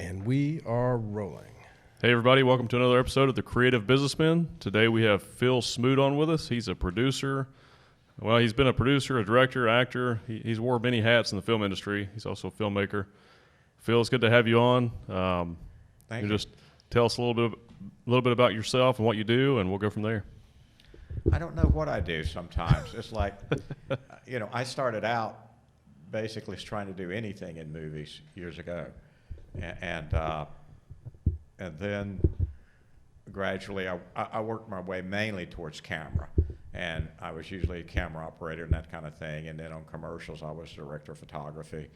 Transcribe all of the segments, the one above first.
And we are rolling. Hey everybody, welcome to another episode of the Creative Businessmen. Today we have Phil Smoot on with us. He's a producer. Well, he's been a producer, a director, actor. He's wore many hats in the film industry. He's also a filmmaker. Phil, it's good to have you on. Thank you. Just tell us a little bit about yourself and what you do, and we'll go from there. I don't know what I do sometimes. It's like, I started out basically trying to do anything in movies years ago. And then gradually I worked my way mainly towards camera. And I was usually a camera operator and that kind of thing. And then on commercials, I was director of photography.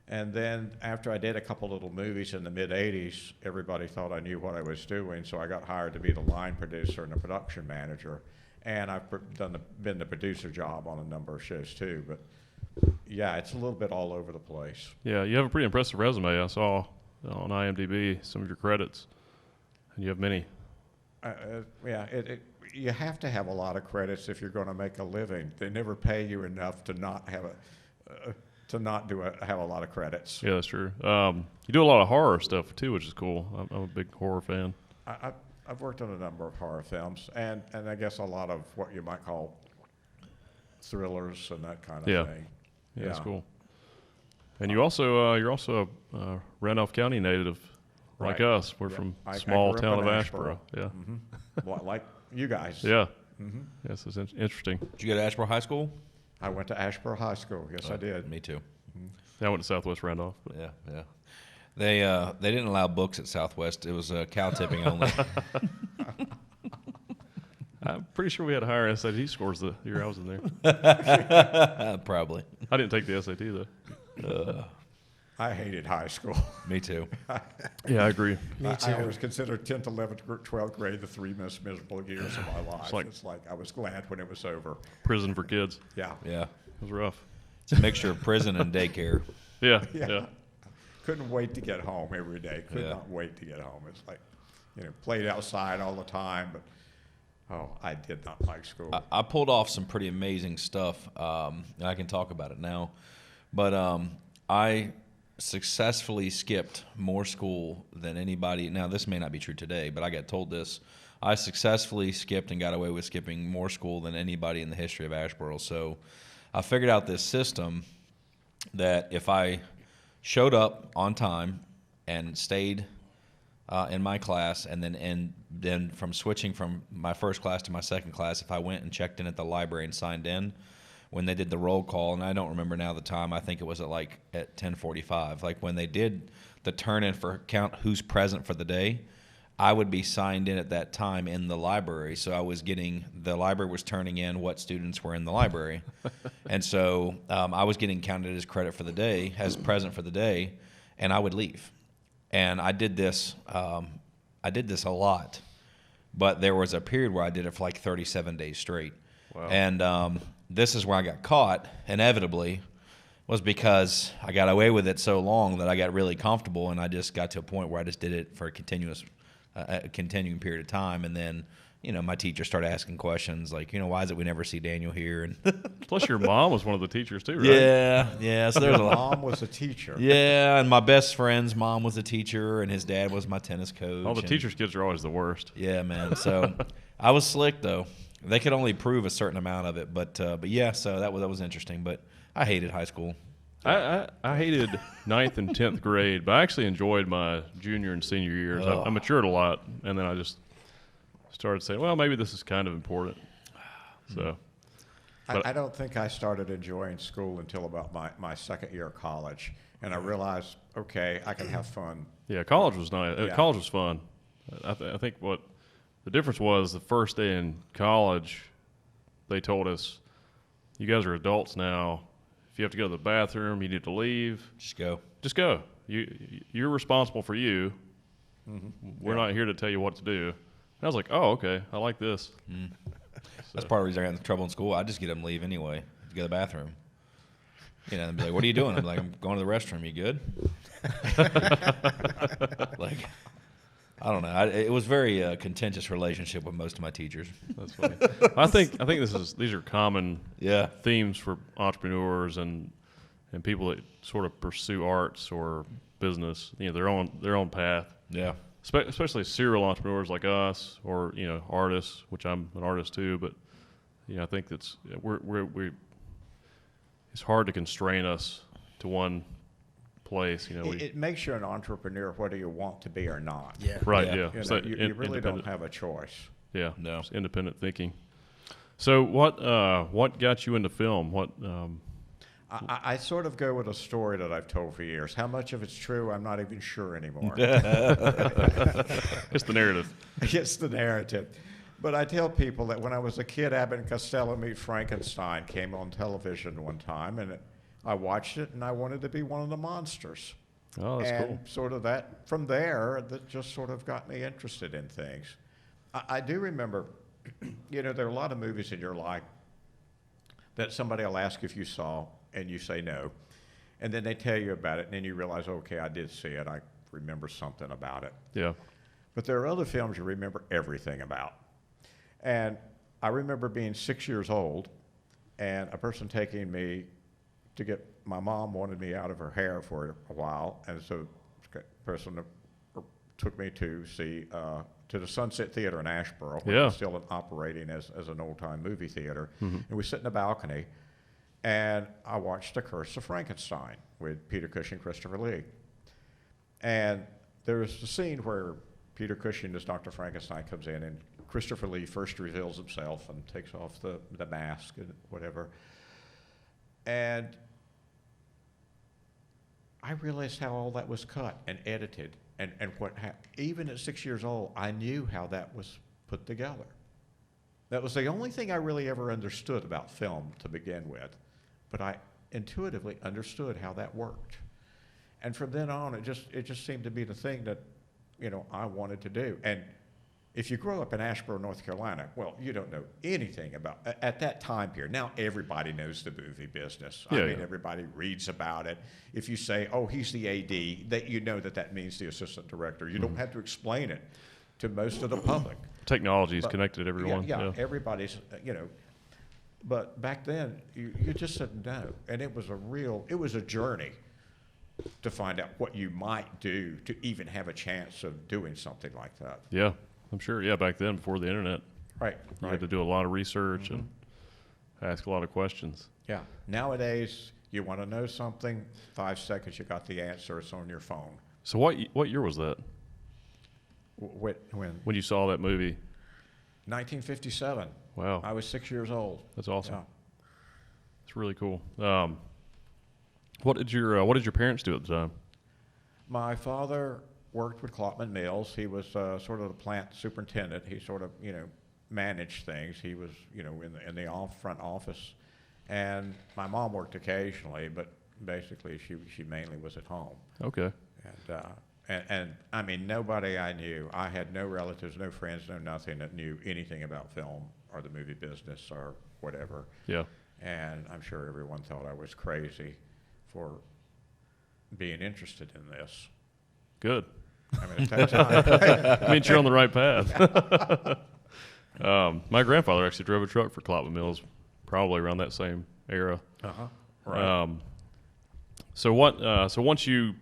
And then after I did a couple little movies in the mid-'80s, everybody thought I knew what I was doing. So I got hired to be the line producer and the production manager. And I've been the producer job on a number of shows too. But yeah, it's a little bit all over the place. Yeah, you have a pretty impressive resume. I saw on IMDb some of your credits, and you have many. You have to have a lot of credits if you're going to make a living. They never pay you enough to not have have a lot of credits. Yeah, that's true. You do a lot of horror stuff too, which is cool. I'm a big horror fan. I've worked on a number of horror films, and I guess a lot of what you might call thrillers and that kind of thing. Yeah, that's cool. And you're also a Randolph County native, like us. We're from small town of Asheboro. Yeah. Mm-hmm. Well, like you guys. Yeah. Mm-hmm. Yes, it's interesting. Did you go to Asheboro High School? I went to Asheboro High School. Yes, I did. Me too. Yeah, I went to Southwest Randolph. But. Yeah. They didn't allow books at Southwest. It was cow tipping only. I'm pretty sure we had higher SAT scores the year I was in there. Probably. I didn't take the SAT though. I hated high school. Me too. Yeah, I agree. Me too. I always considered 10th, 11th, 12th grade the three most miserable years of my life. It's like I was glad when it was over. Prison for kids. Yeah. Yeah. It was rough. It's a mixture of prison and daycare. Yeah. Couldn't wait to get home every day. Could not wait to get home. It's like, played outside all the time, but I did not like school. I pulled off some pretty amazing stuff, and I can talk about it now. But I successfully skipped more school than anybody. Now, this may not be true today, but I got told this. I successfully skipped and got away with skipping more school than anybody in the history of Asheboro. So I figured out this system that if I showed up on time and stayed in my class, and then from switching from my first class to my second class, if I went and checked in at the library and signed in when they did the roll call, and I don't remember now the time, I think it was at 10:45, like when they did the turn in for count who's present for the day, I would be signed in at that time in the library. So the library was turning in what students were in the library. And so I was getting counted as credit for the day, as present for the day, and I would leave. And I did this a lot, but there was a period where I did it for 37 days straight. Wow. And this is where I got caught, inevitably, was because I got away with it so long that I got really comfortable, and I just got to a point where I just did it for a continuing period of time. And then, my teacher started asking questions like, why is it we never see Daniel here? And Plus, your mom was one of the teachers too, right? Yeah. So there's Mom was a teacher. Yeah, and my best friend's mom was a teacher, and his dad was my tennis coach. All the teachers' kids are always the worst. Yeah, man. So I was slick though. They could only prove a certain amount of it, but yeah. So that was interesting. But I hated high school. I hated 9th and 10th grade, but I actually enjoyed my junior and senior years. I matured a lot, and then I just started saying, well, maybe this is kind of important. So, I don't think I started enjoying school until about my second year of college, and I realized, okay, I can have fun. Yeah, college was nice. Yeah. College was fun. I think what the difference was the first day in college, they told us, you guys are adults now. If you have to go to the bathroom, you need to leave. Just go. Just go. You're responsible for you. Mm-hmm. We're not here to tell you what to do. And I was like, oh, okay, I like this. That's part of the reason I got in trouble in school. I just get them to leave anyway to go to the bathroom. And be like, what are you doing? I'm like, I'm going to the restroom. You good? I don't know. It was very contentious relationship with most of my teachers. That's funny. I think these are common themes for entrepreneurs and people that sort of pursue arts or business, their own path. Yeah. Especially serial entrepreneurs like us, or artists, which I'm an artist too. But I think that's we it's hard to constrain us to one place. It makes you an entrepreneur whether you want to be or not. Yeah. Right. Yeah. Yeah. You really don't have a choice. Yeah. No. It's independent thinking. So what got you into film? What I sort of go with a story that I've told for years. How much of it's true, I'm not even sure anymore. It's the narrative. It's the narrative. But I tell people that when I was a kid, Abbott and Costello Meet Frankenstein came on television one time, and I watched it, and I wanted to be one of the monsters. Oh, that's and cool. sort of that, from there, that just sort of got me interested in things. I do remember, there are a lot of movies in your life that somebody will ask if you saw, and you say no. And then they tell you about it, and then you realize, okay, I did see it. I remember something about it. Yeah. But there are other films you remember everything about. And I remember being 6 years old, and a person taking me to get, my mom wanted me out of her hair for a while, and so the person took me to see, to the Sunset Theater in Asheboro, which Yeah. is still operating as an old-time movie theater. And we sit in the balcony, and I watched The Curse of Frankenstein with Peter Cushing, Christopher Lee. And there's the scene where Peter Cushing as Dr. Frankenstein comes in, and Christopher Lee first reveals himself and takes off the mask and whatever. And I realized how all that was cut and edited, and what even at 6 years old, I knew how that was put together. That was the only thing I really ever understood about film to begin with, but I intuitively understood how that worked. And from then on, it just seemed to be the thing that, I wanted to do. And if you grow up in Asheboro, North Carolina, well, you don't know anything about, at that time period. Now everybody knows the movie business. Yeah, I mean, yeah. everybody reads about it. If you say, oh, he's the AD, that you know that means the assistant director. You don't have to explain it to most of the public. Technology's But- connected everyone. Yeah, everybody's, but back then, you just didn't know. And it was a journey to find out what you might do to even have a chance of doing something like that. Yeah, I'm sure. Yeah, back then, before the internet, Right. you had to do a lot of research and ask a lot of questions. Yeah. Nowadays, you want to know something, 5 seconds, you got the answer, it's on your phone. So what year was that When? when you saw that movie? 1957. Wow, I was 6 years old. that's awesome. Yeah. It's really cool. What did your parents do at the time? My father worked with Klopman Mills. He was sort of the plant superintendent. He sort of, managed things. He was, in the front office. And my mom worked occasionally, but basically she mainly was at home. Okay. And I mean, nobody I knew, I had no relatives, no friends, no nothing that knew anything about film or the movie business or whatever. Yeah. And I'm sure everyone thought I was crazy for being interested in this. Good. I mean, at that time, It means you're on the right path. My grandfather actually drove a truck for Klopman Mills, probably around that same era. right. So once you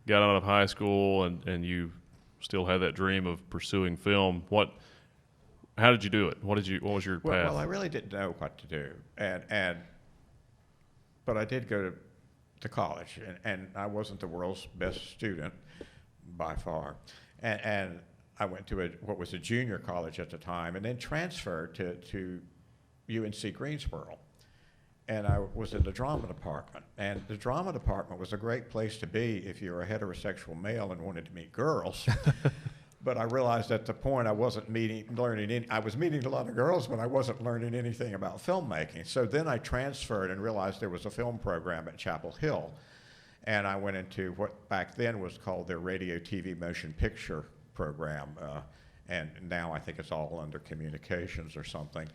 got out of high school and you still had that dream of pursuing film, how did you do it? What was your path? Well, I really didn't know what to do, but I did go to college, and I wasn't the world's best student by far, and I went to what was a junior college at the time, and then transferred to UNC Greensboro, and I was in the drama department, and the drama department was a great place to be if you were a heterosexual male and wanted to meet girls. But I realized at the point I wasn't I was meeting a lot of girls, but I wasn't learning anything about filmmaking. So then I transferred and realized there was a film program at Chapel Hill. And I went into what back then was called their radio, TV, motion picture program. And now I think it's all under communications or something.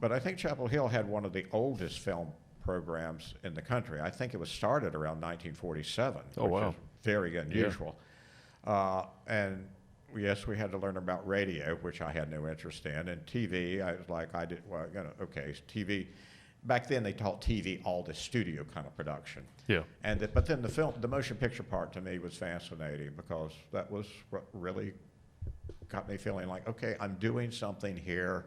But I think Chapel Hill had one of the oldest film programs in the country. I think it was started around 1947, Oh, which wow. is very unusual. And yes, we had to learn about radio, which I had no interest in, and TV. I was like, TV. back then they taught TV all the studio kind of production. Yeah. But then the motion picture part to me was fascinating because that was what really got me feeling like, okay, I'm doing something here,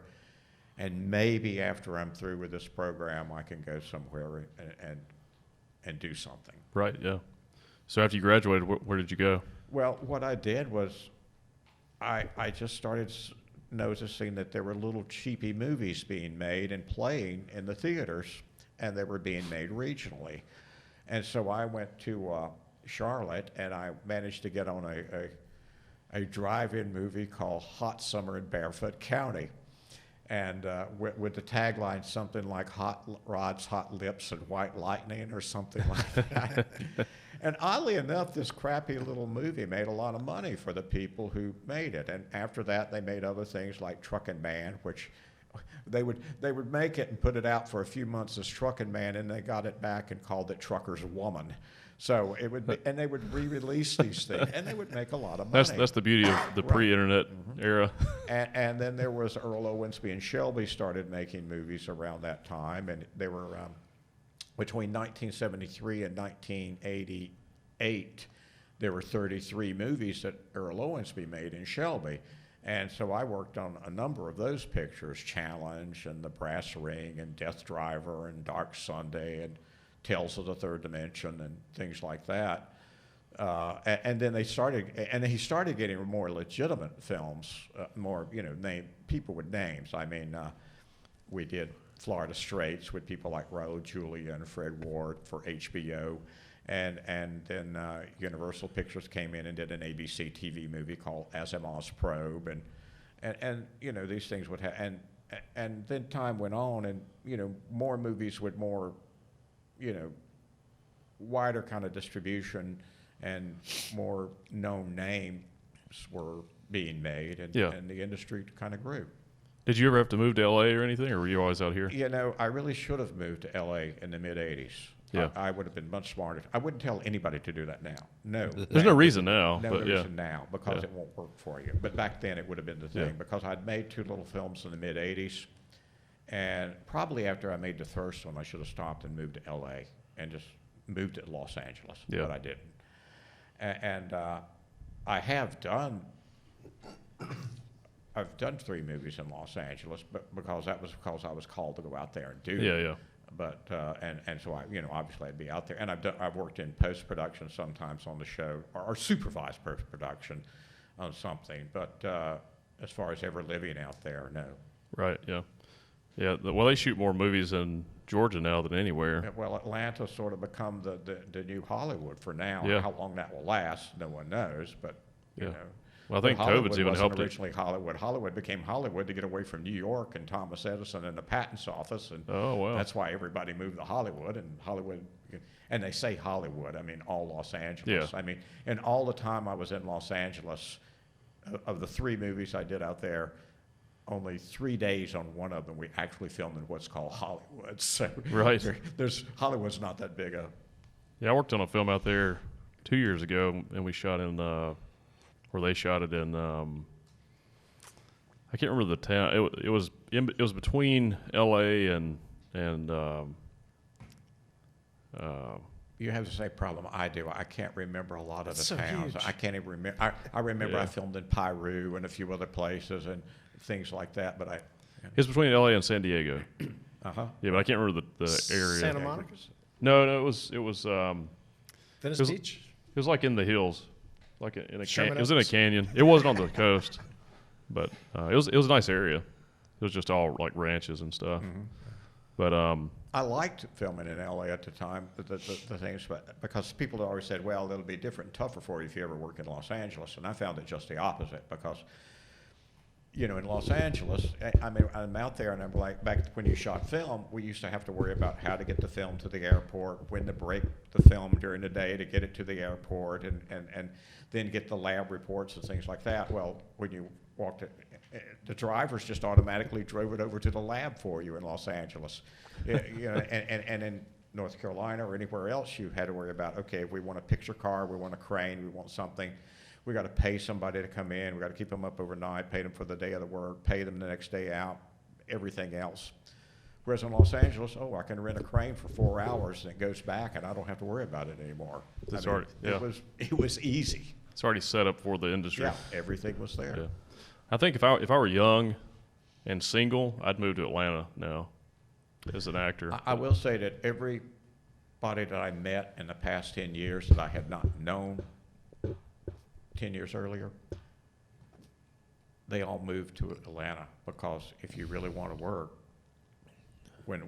and maybe after I'm through with this program, I can go somewhere and do something. Right. Yeah. So after you graduated, where did you go? Well, what I did was I just started noticing that there were little cheapy movies being made and playing in the theaters, and they were being made regionally. And so I went to Charlotte, and I managed to get on a drive-in movie called Hot Summer in Barefoot County, and with the tagline something like Hot Rods, Hot Lips, and White Lightning or something like that. And oddly enough, this crappy little movie made a lot of money for the people who made it. And after that, they made other things like Truckin' Man, which they would make it and put it out for a few months as Truckin' Man, and they got it back and called it Trucker's Woman. So it would be, and they would re-release these things, and they would make a lot of money. That's the beauty of the pre-internet era. And then there was Earl Owensby and Shelby started making movies around that time, and they were between 1973 and 1988, there were 33 movies that Earl Owensby made in Shelby. And so I worked on a number of those pictures, Challenge and The Brass Ring and Death Driver and Dark Sunday and Tales of the Third Dimension and things like that. And then he started getting more legitimate films, more, people with names. I mean, we did Florida Straits with people like Raul Julia and Fred Ward for HBO. And then Universal Pictures came in and did an ABC TV movie called Asimov's Probe. And these things would happen. And then time went on, and, more movies with more, wider kind of distribution and more known names were being made, and the industry kind of grew. Did you ever have to move to LA or anything, or were you always out here? I really should have moved to LA in the mid-'80s. Yeah. I would have been much smarter. I wouldn't tell anybody to do that now. No. There's no reason now. No but reason now, because it won't work for you. But back then it would have been the thing, because I'd made two little films in the mid-'80s, and probably after I made the first one, I should have stopped and moved to LA and just moved to Los Angeles, but I didn't. And I have done, I've done 3 movies in Los Angeles, but because I was called to go out there and do it. But and so I, obviously I'd be out there, and I've worked in post-production sometimes on the show, or supervised post-production on something. But as far as ever living out there, no. Right. Yeah. Yeah. Well, they shoot more movies in Georgia now than anywhere. Well, Atlanta's sort of become the new Hollywood for now. Yeah. How long that will last, no one knows. But you know. Well, I think COVID's even helped it. Originally Hollywood. Hollywood became Hollywood to get away from New York and Thomas Edison and the patents office, and that's why everybody moved to Hollywood. And Hollywood, and they say Hollywood, I mean all Los Angeles. I mean, and all the time I was in Los Angeles, of the 3 movies I did out there, only 3 days on one of them we actually filmed in what's called Hollywood. So there's Hollywood's not that big a. Yeah, I worked on a film out there 2 years ago, and we shot in. Where they shot it in, I can't remember the town. It was between L.A. and you have the same problem I do. I can't remember a lot of the towns. Huge. I can't even remember. I remember I filmed in Peru and a few other places and things like that. But it's between L.A. and San Diego. Yeah, but I can't remember the area. Santa Monica. No, it was Venice Beach. It was like in the hills. Like in a Sherman it was in a canyon. It wasn't on the coast, but it was a nice area. It was just all like ranches and stuff. Mm-hmm. But I liked filming in LA at the time. The things, because people always said, "Well, it'll be different and tougher for you if you ever work in Los Angeles," and I found it just the opposite. Because in Los Angeles, I mean, I'm out there, and I'm like, back when you shot film, we used to have to worry about how to get the film to the airport, when to break the film during the day to get it to the airport, and then get the lab reports and things like that. Well, when you walked it, the drivers just automatically drove it over to the lab for you in Los Angeles. And in North Carolina or anywhere else, you had to worry about, okay, if we want a picture car, we want a crane, we want something, we got to pay somebody to come in, we got to keep them up overnight, pay them for the day of the work, pay them the next day out, everything else. Whereas in Los Angeles, I can rent a crane for 4 hours and it goes back and I don't have to worry about it anymore. That's I mean, already- yeah. It was easy. It's already set up for the industry. Yeah, everything was there. Yeah. I think if I were young and single, I'd move to Atlanta now as an actor. I will say that everybody that I met in the past 10 years that I had not known 10 years earlier, they all moved to Atlanta because if you really want to work,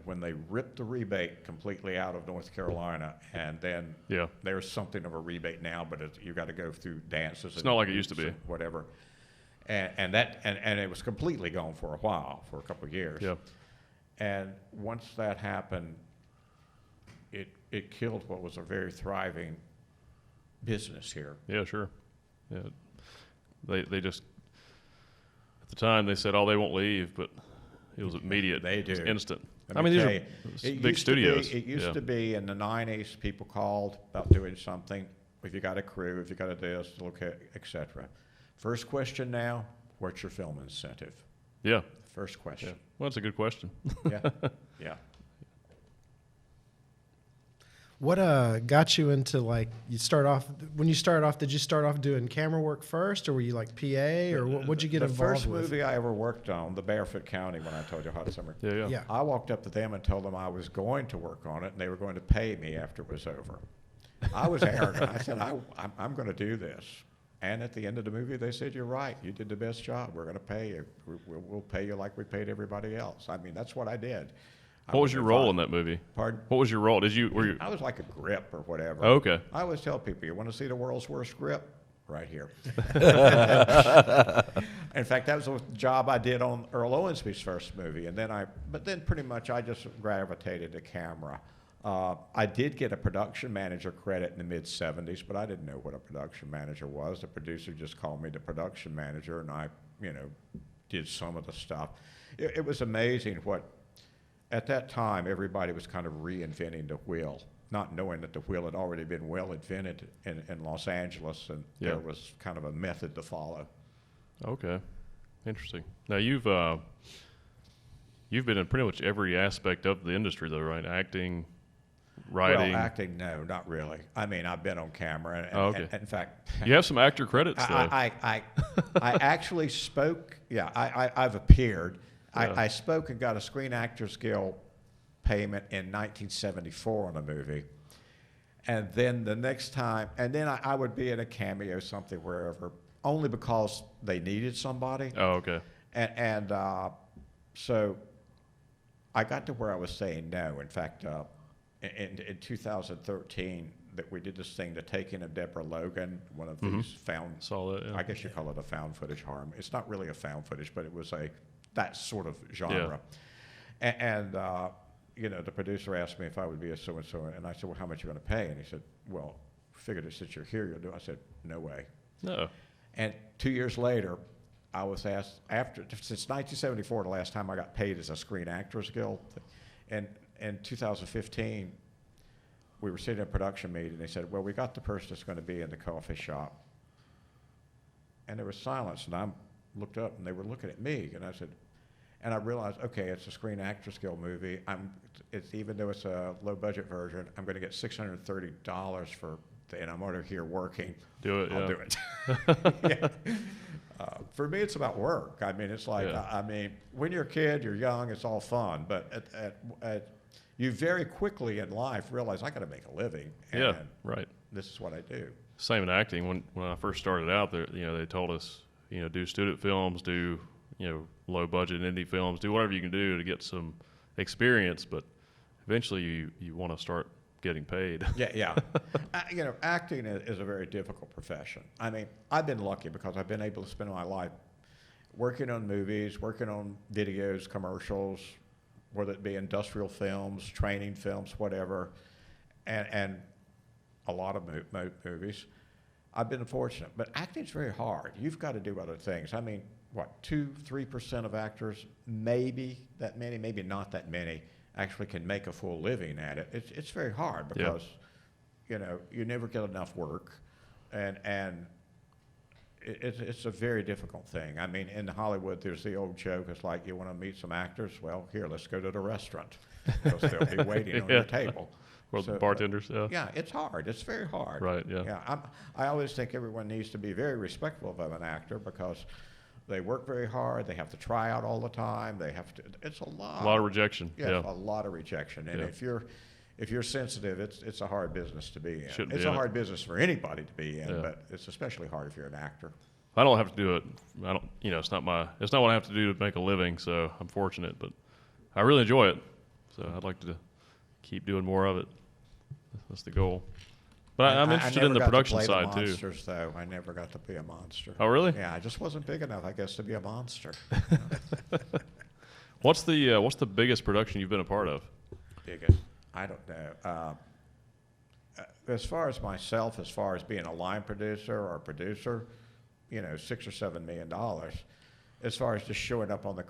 when they ripped the rebate completely out of North Carolina, and then Yeah. there's something of a rebate now, but you got to go through dances. It's not like it used to be. Whatever, and it was completely gone for a while, for a couple of years. Yeah. And once that happened, it killed what was a very thriving business here. Yeah, sure. Yeah. They just, at the time, they said, they won't leave, but it was immediate. They do. It was instant. Let me these tell are you, big studios. It used Yeah. to be in the 90s, people called about doing something. If you got a crew, if you got a this, et cetera. First question now, what's your film incentive? Yeah. First Yeah. question. Well, that's a good question. Yeah. Yeah. What got you into when you started off, did you start off doing camera work first, or were you like PA, or what'd you get involved The with? first movie I ever worked on, the Barefoot County, when I told you Hot Summer. Yeah, yeah. Yeah. I walked up to them and told them I was going to work on it, and they were going to pay me after it was over. I was arrogant. I said, I'm going to do this. And at the end of the movie, they said, you're right. You did the best job. We're going to pay you. We'll pay you like we paid everybody else. I mean, that's what I did. What was your role in that movie? Pardon? What was your role? Were you? I was like a grip or whatever. Oh, okay. I always tell people, you want to see the world's worst grip? Right here. In fact, that was a job I did on Earl Owensby's first movie, and then pretty much I just gravitated to camera. I did get a production manager credit in the mid '70s, but I didn't know what a production manager was. The producer just called me the production manager, and I, did some of the stuff. It was amazing what, at that time, everybody was kind of reinventing the wheel, not knowing that the wheel had already been well invented in Los Angeles, and Yeah. there was kind of a method to follow. Okay. Interesting. Now you've been in pretty much every aspect of the industry, though, right? Acting, writing. Well, acting, no, not really. I mean, I've been on camera, and, Okay. and in fact, You have some actor credits, though. I actually spoke. Yeah, I've appeared. Yeah. I spoke and got a Screen Actors Guild payment in 1974 on a movie, and then the next time, and then I would be in a cameo something wherever, only because they needed somebody. Oh, okay. And so I got to where I was saying no. In fact, in 2013, that we did this thing, The Taking of Deborah Logan, one of these found, Saw that. Yeah. I guess you call it a found footage horror. It's not really a found footage, but it was that sort of genre. And the producer asked me if I would be a so-and-so, and I said, well, how much are you going to pay? And he said, well, figured it since you're here, you'll do. I said, no way. No. And 2 years later, I was asked, since 1974, the last time I got paid as a Screen Actors Guild, and in 2015, we were sitting in a production meeting, and they said, well, we got the person that's going to be in the coffee shop. And there was silence, and I looked up, and they were looking at me, and I said, and I realized, okay, it's a Screen Actors Guild movie. Even though it's a low-budget version, I'm going to get $630 and I'm already here working. Do it, I'll yeah. do it. Yeah. For me, it's about work. I mean, it's like, Yeah. when you're a kid, you're young, it's all fun. But you very quickly in life realize I got to make a living. And Yeah, right. This is what I do. Same in acting. When I first started out, they told us, do student films, do low budget indie films, do whatever you can do to get some experience. But eventually, you want to start getting paid. Yeah. Acting is a very difficult profession. I mean, I've been lucky because I've been able to spend my life working on movies, working on videos, commercials, whether it be industrial films, training films, whatever, and a lot of movies. I've been fortunate, but acting's very hard. You've got to do other things. I mean, what, 2-3% of actors, maybe that many, maybe not that many, actually can make a full living at it. It's very hard because, you never get enough work, and it's a very difficult thing. I mean, in Hollywood, there's the old joke. It's like, you want to meet some actors? Well, here, let's go to the restaurant. Because they'll be waiting on your table. Or the bartenders, yeah. Yeah, it's hard. It's very hard. Right, yeah. Yeah, I always think everyone needs to be very respectful of an actor because they work very hard. They have to try out all the time. They have to. It's a lot. A lot of rejection. Yes, Yeah. a lot of rejection. And if you're sensitive, it's a hard business to be in. Shouldn't It's be a in it. hard business for anybody to be in, Yeah. but it's especially hard if you're an actor. I don't have to do it. I don't. It's not what I have to do to make a living. So I'm fortunate, but I really enjoy it. So I'd like to keep doing more of it. That's the goal. But I'm interested in the production side too. Monsters, though. I never got to be a monster. Oh, really? Yeah, I just wasn't big enough, I guess, to be a monster. What's the biggest production you've been a part of? Biggest? I don't know. As far as myself, as far as being a line producer or a producer, $6 or $7 million. As far as just showing up on the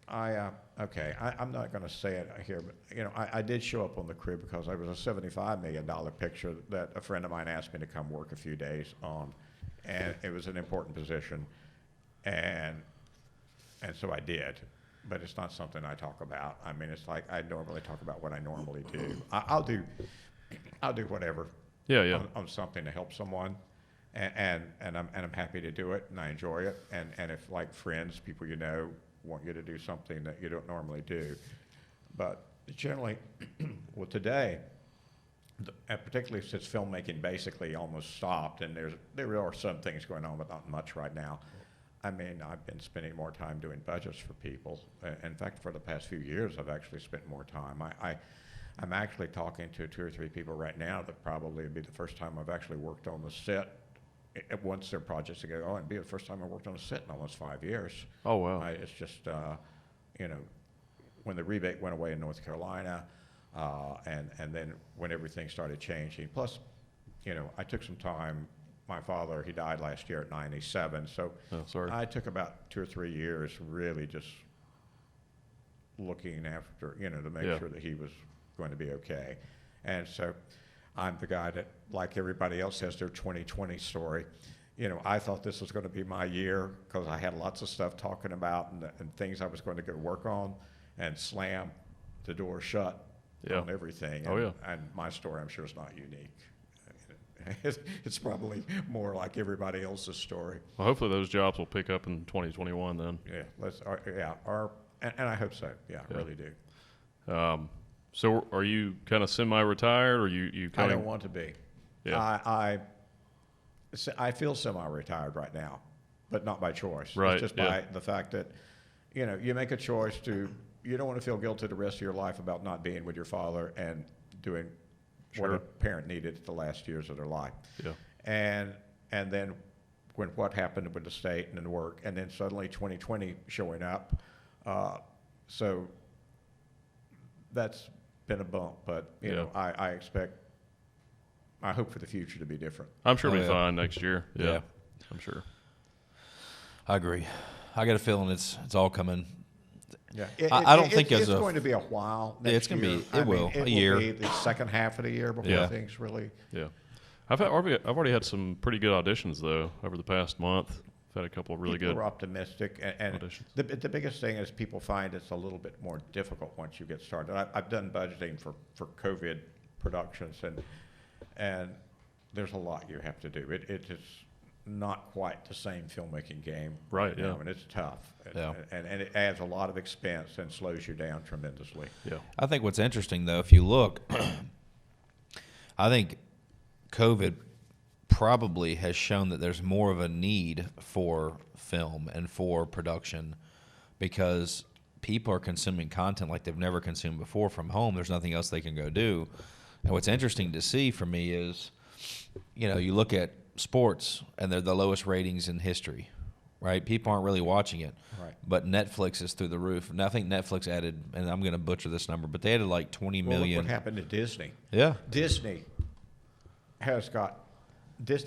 I'm not going to say it here, but I did show up on the crib because I was a $75 million picture that a friend of mine asked me to come work a few days on, and it was an important position, and so I did. But it's not something I talk about. I mean, it's like I normally talk about what I normally do. I'll do whatever. Yeah. On something to help someone, and I'm happy to do it, and I enjoy it. And if like friends, people want you to do something that you don't normally do, but generally, well, today, and particularly since filmmaking basically almost stopped, and there are some things going on, but not much right now. I mean, I've been spending more time doing budgets for people. In fact, for the past few years, I've actually spent more time. I'm actually talking to 2 or 3 people right now that probably would be the first time I've actually worked on the set. Once their projects go, it'd be the first time I worked on a set in almost 5 years. Oh, wow. It's just, when the rebate went away in North Carolina, and then when everything started changing. Plus, I took some time. My father, he died last year at 97, so sorry. I took about 2 or 3 years really just looking after, to make sure that he was going to be okay. And so I'm the guy that, like everybody else, has their 2020 story. I thought this was going to be my year because I had lots of stuff talking about and things I was going to go work on, and slam, the door shut on everything. And my story, I'm sure, is not unique. It's probably more like everybody else's story. Well, hopefully those jobs will pick up in 2021 then. Yeah, and I hope so. Yeah, I really do. So are you kind of semi-retired, or you kind I of? don't want to be. Yeah. I feel semi-retired right now, but not by choice. Right. It's just by the fact that, you make a choice you don't want to feel guilty the rest of your life about not being with your father and doing what a parent needed at the last years of their life. Yeah. And then when what happened with the state and the work, and then suddenly 2020 showing up. So that's been a bump, but I hope for the future to be different. I'm sure it'll be fine next year. Yeah. I'm sure. I agree. I got a feeling it's all coming. Yeah, I don't think it's going to be a while. It's going to be. It will a year. Be the second half of the year before things really. Yeah, I've already had some pretty good auditions though over the past month. I've had a couple of really people good. We're optimistic, and auditions. The biggest thing is people find it's a little bit more difficult once you get started. I've done budgeting for COVID productions, and there's a lot you have to do. It is not quite the same filmmaking game, right? Yeah, and it's tough. Yeah. And it adds a lot of expense and slows you down tremendously. Yeah. I think what's interesting though, if you look, I think COVID probably has shown that there's more of a need for film and for production because people are consuming content like they've never consumed before from home. There's nothing else they can go do. And what's interesting to see for me is, you look at sports and they're the lowest ratings in history, right? People aren't really watching it. Right. But Netflix is through the roof. And I think Netflix added, and I'm going to butcher this number, but they added like 20 million. Look what happened to Disney. Yeah. Disney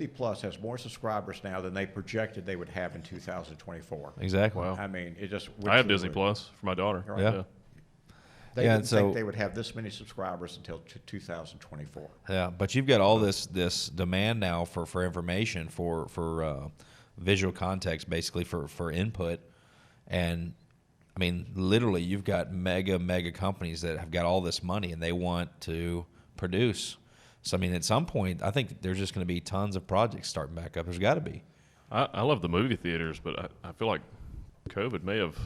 Plus has more subscribers now than they projected they would have in 2024. Exactly. Wow. I mean, it just. I have Disney Plus for my daughter. Right. Yeah. They Yeah, didn't so- think they would have this many subscribers until 2024. Yeah, but you've got all this demand now for information, for visual context, basically for input, and I mean, literally, you've got mega companies that have got all this money and they want to produce. So I mean, at some point, I think there's just going to be tons of projects starting back up. There's got to be. I love the movie theaters, but I feel like COVID may have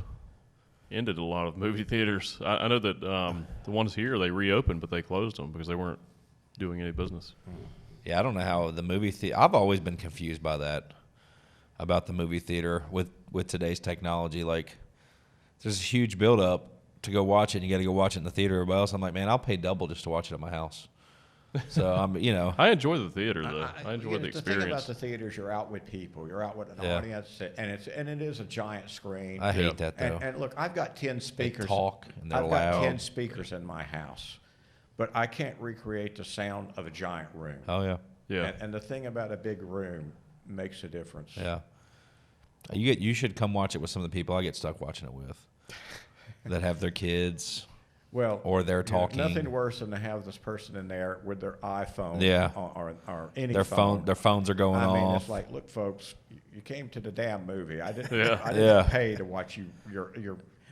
ended a lot of movie theaters. I know that the ones here, they reopened, but they closed them because they weren't doing any business. Yeah, I don't know how the movie theater. I've always been confused by that, about the movie theater with today's technology. Like, there's a huge buildup to go watch it, and you got to go watch it in the theater or else. I'm like, man, I'll pay double just to watch it at my house. So I enjoy the theater though. I enjoy the The experience. thing about the theaters, you're out with people, you're out with an Yeah. audience, and it is a giant screen. I hate that though. And look, I've got 10 speakers. talk, and they're I've got loud. 10 speakers in my house, but I can't recreate the sound of a giant room. Oh yeah, Yeah. And the thing about a big room makes a difference. yeah. You should come watch it with some of the people I get stuck watching it with, that have their kids. Well, Or they're you know, talking. nothing worse than to have this person in there with their iPhone, Yeah. or any Their phone. their phones are going I mean, off. it's like, look, folks, you came to the damn movie. I didn't. Yeah. I didn't Yeah. pay to watch your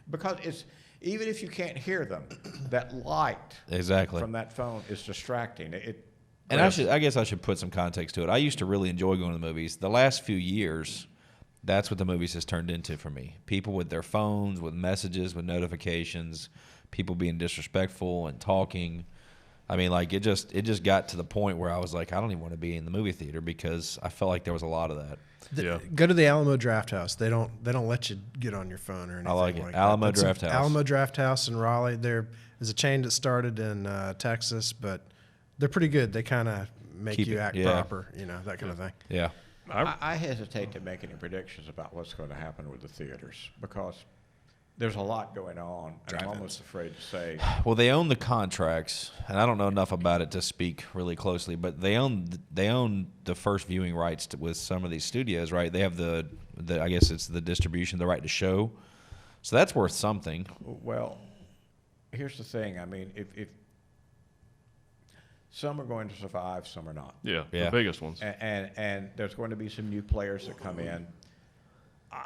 because it's even if you can't hear them, that light Exactly. from that phone is distracting. And I guess I should put some context to it. I used to really enjoy going to the movies. The last few years, that's what the movies has turned into for me. People with their phones, with messages, with notifications, people being disrespectful and talking. I mean, like it just got to the point where I was like, I don't even want to be in the movie theater because I felt like there was a lot of that. Yeah. Go to the Alamo Draft House. They don't let you get on your phone or anything. I like it. that. Alamo That's Draft House. Alamo Draft House in Raleigh. There is a chain that started in Texas, but they're pretty good. They kind of make Keep you it- act yeah. proper, that kind of thing. Yeah. I hesitate to make any predictions about what's going to happen with the theaters because there's a lot going on, and I'm almost afraid to say. Well, they own the contracts, and I don't know enough about it to speak really closely. But they own the first viewing rights with some of these studios, right? They have the I guess it's the distribution, the right to show. So that's worth something. Well, here's the thing. I mean, if some are going to survive, some are not. Yeah. Yeah. The biggest ones. And there's going to be some new players that come in.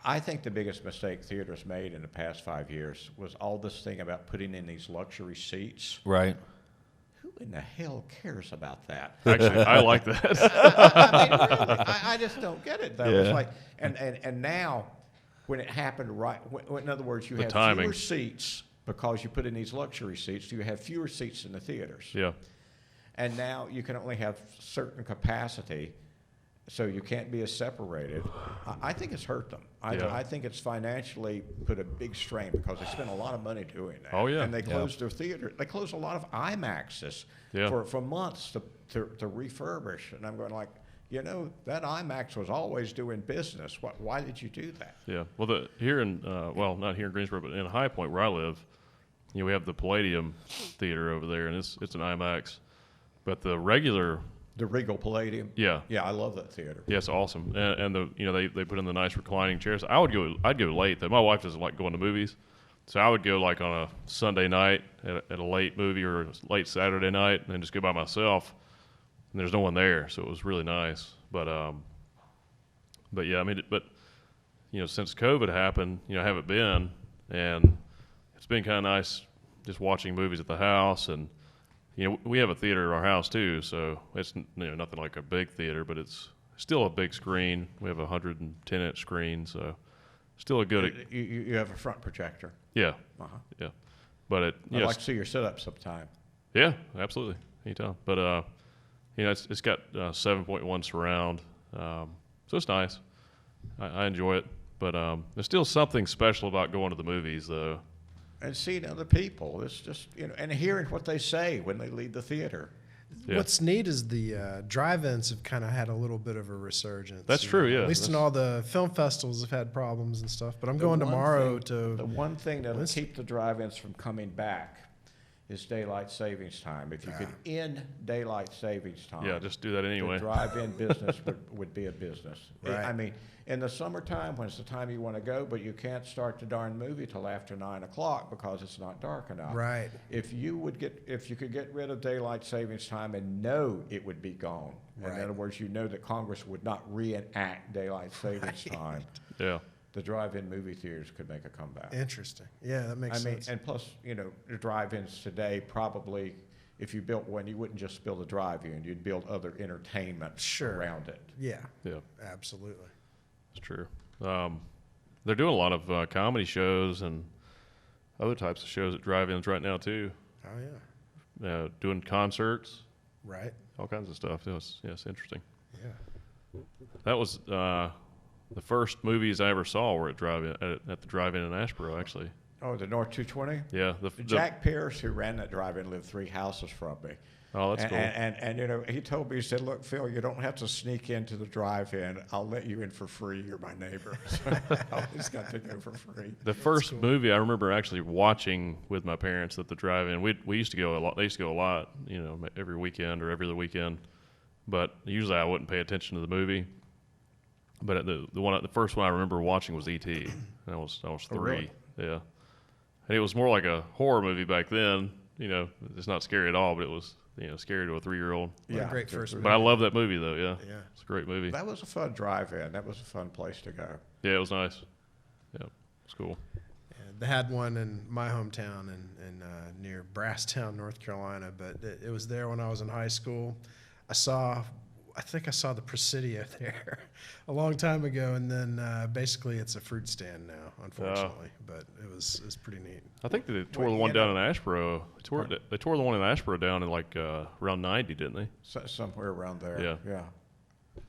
I think the biggest mistake theaters made in the past 5 years was all this thing about putting in these luxury seats. Right. Who in the hell cares about that? Actually, I like that. I mean, really, I just don't get it though. It's Yeah. like, and now, when it happened in other words, you The have timing. fewer seats because you put in these luxury seats. You have fewer seats in the theaters. Yeah. And now you can only have certain capacity, so you can't be as separated. I think it's hurt them. Yeah. I think it's financially put a big strain because they spent a lot of money doing that. Oh, yeah. And they closed their theater. They closed a lot of IMAXs Yeah. for months to refurbish. And I'm going like, that IMAX was always doing business. Why did you do that? Yeah. Well, here in not here in Greensboro, but in High Point where I live, we have the Palladium Theater over there, and it's an IMAX. But the regular, The Regal Palladium. yeah, Yeah, I love that theater. yeah, it's awesome. And they put in the nice reclining chairs. I'd go late though. My wife doesn't like going to movies, so I would go like on a Sunday night at a late movie or a late Saturday night, and then just go by myself. And there's no one there, so it was really nice. But yeah, I mean, since COVID happened, I haven't been, and it's been kind of nice just watching movies at the house. And we have a theater at our house too, so it's nothing like a big theater, but it's still a big screen. We have a 110-inch screen, so still a good. You have a front projector. Yeah, Uh-huh. yeah, but I'd like to see your setup sometime. yeah, absolutely, anytime. But it's got 7.1 surround, so it's nice. I enjoy it, but there's still something special about going to the movies, though. And seeing other people. It's just, and hearing what they say when they leave the theater. Yeah. What's neat is the drive-ins have kind of had a little bit of a resurgence. That's true, yeah. At least in That's- all the film festivals have had problems and stuff. But I'm The going one tomorrow thing- to. The one thing that'll Let's- keep the drive-ins from coming back is daylight savings time. If you could end daylight savings time, Yeah, just do that anyway. the drive-in business would be a business. Right. I mean, in the summertime, when it's the time you want to go, but you can't start the darn movie till after 9 o'clock because it's not dark enough. Right. If you could get rid of daylight savings time and know it would be gone, Right. in other words, you know that Congress would not reenact daylight savings time, Yeah. the drive-in movie theaters could make a comeback. Interesting. Yeah, that makes sense. And plus, the drive-ins today probably, if you built one, you wouldn't just build a drive-in, you'd build other entertainment Sure. around it. Yeah, Yeah. absolutely. It's true. They're doing a lot of comedy shows and other types of shows at drive-ins right now too. Oh yeah. Doing concerts, Right. all kinds of stuff. It's interesting. Yeah. That was the first movies I ever saw were at the drive-in in Asheboro, actually. Oh, the North 220? Yeah. Jack Pierce, who ran that drive-in, lived 3 houses from me. Oh, that's cool. And he told me, he said, look, Phil, you don't have to sneak into the drive-in. I'll let you in for free. You're my neighbor. So I always got to go for free. The first movie I remember actually watching with my parents at the drive-in. We used to go a lot. They used to go a lot, every weekend or every other weekend. But usually I wouldn't pay attention to the movie. But the first one I remember watching was E.T. And I was 3. Oh, really? Yeah, and it was more like a horror movie back then. It's not scary at all, but it was scary to a 3-year-old. What a great first movie. But I love that movie though. Yeah, Yeah. it's a great movie. That was a fun drive-in. That was a fun place to go. Yeah, it was nice. Yeah, it's cool. Yeah, they had one in my hometown in near Brasstown, North Carolina, but it was there when I was in high school. I think I saw the Presidio there a long time ago, and then basically it's a fruit stand now, unfortunately. But it was pretty neat. I think they tore the one down in Asheboro. They tore the one in Asheboro down in like around 90, didn't they? Somewhere around there. Yeah. Yeah.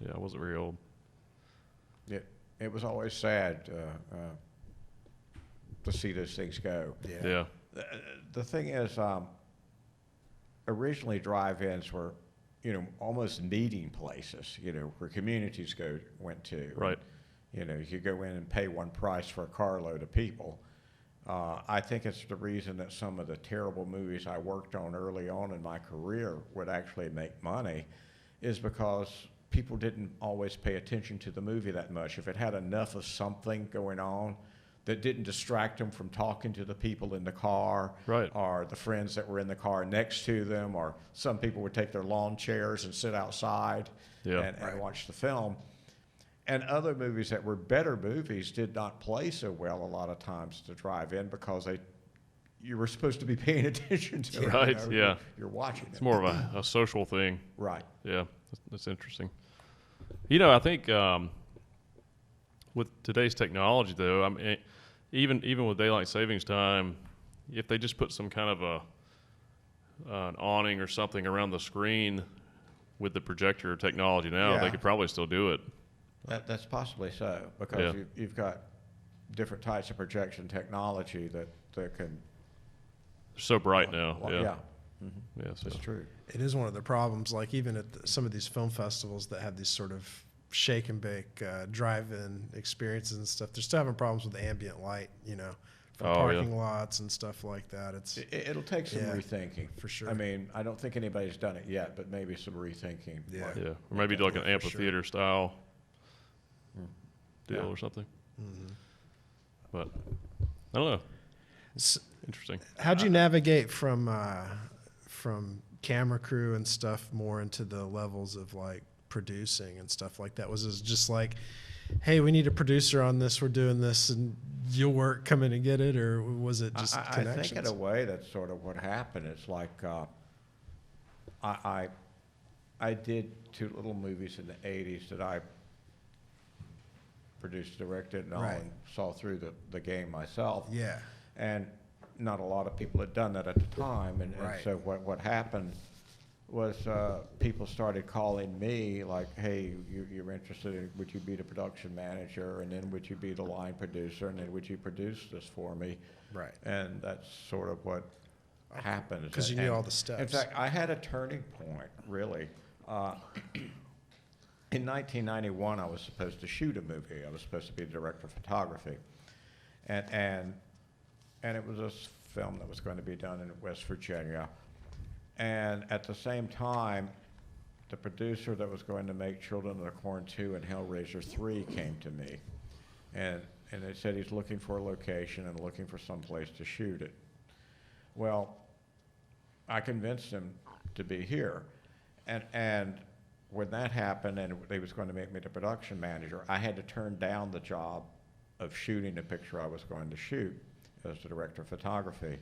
Yeah, I wasn't very old. It was always sad to see those things go. Yeah. The thing is, originally drive-ins were, almost meeting places, where communities went to. Right. You could go in and pay one price for a carload of people. I think it's the reason that some of the terrible movies I worked on early on in my career would actually make money, is because people didn't always pay attention to the movie that much. If it had enough of something going on that didn't distract them from talking to the people in the car, Right. or the friends that were in the car next to them, or some people would take their lawn chairs and sit outside and watch the film. And other movies that were better movies did not play so well a lot of times to drive in because you were supposed to be paying attention to it. Right, yeah. You're watching it. It's more of a social thing. Right. Yeah, that's interesting. I think with today's technology, though, I mean, even with daylight savings time, if they just put some kind of an awning or something around the screen with the projector technology now, they could probably still do it. That's possibly so, because you've got different types of projection technology that can. They're so bright now. Yeah. Yeah, so. That's true. It is one of the problems, like even at some of these film festivals that have these sort of shake and bake drive-in experiences and stuff, they're still having problems with ambient light, from parking lots and stuff like that. It'll take some rethinking. For sure. I mean, I don't think anybody's done it yet, but maybe some rethinking. Yeah. Yeah, or maybe do like an For amphitheater style deal or something. Mm-hmm. But I don't know. Interesting. How'd you navigate from camera crew and stuff more into the levels of like producing and stuff like that? Was it just like, hey, we need a producer on this, we're doing this, and you'll work, come in and get it, or was it just connections? I think in a way that's sort of what happened. It's like I did 2 little movies in the 80s that I produced, directed, and all, and saw through the game myself. Yeah. And not a lot of people had done that at the time, and so what happened was people started calling me like, hey, you're interested in, would you be the production manager, and then would you be the line producer, and then would you produce this for me? Right. And that's sort of what happened. Because you knew all the steps. In fact, I had a turning point, really. In 1991, I was supposed to shoot a movie. I was supposed to be the director of photography. And it was a film that was going to be done in West Virginia. And at the same time, the producer that was going to make Children of the Corn 2 and Hellraiser 3 came to me. And they said he's looking for a location and looking for some place to shoot it. Well, I convinced him to be here. And when that happened and they was going to make me the production manager, I had to turn down the job of shooting the picture I was going to shoot as the director of photography.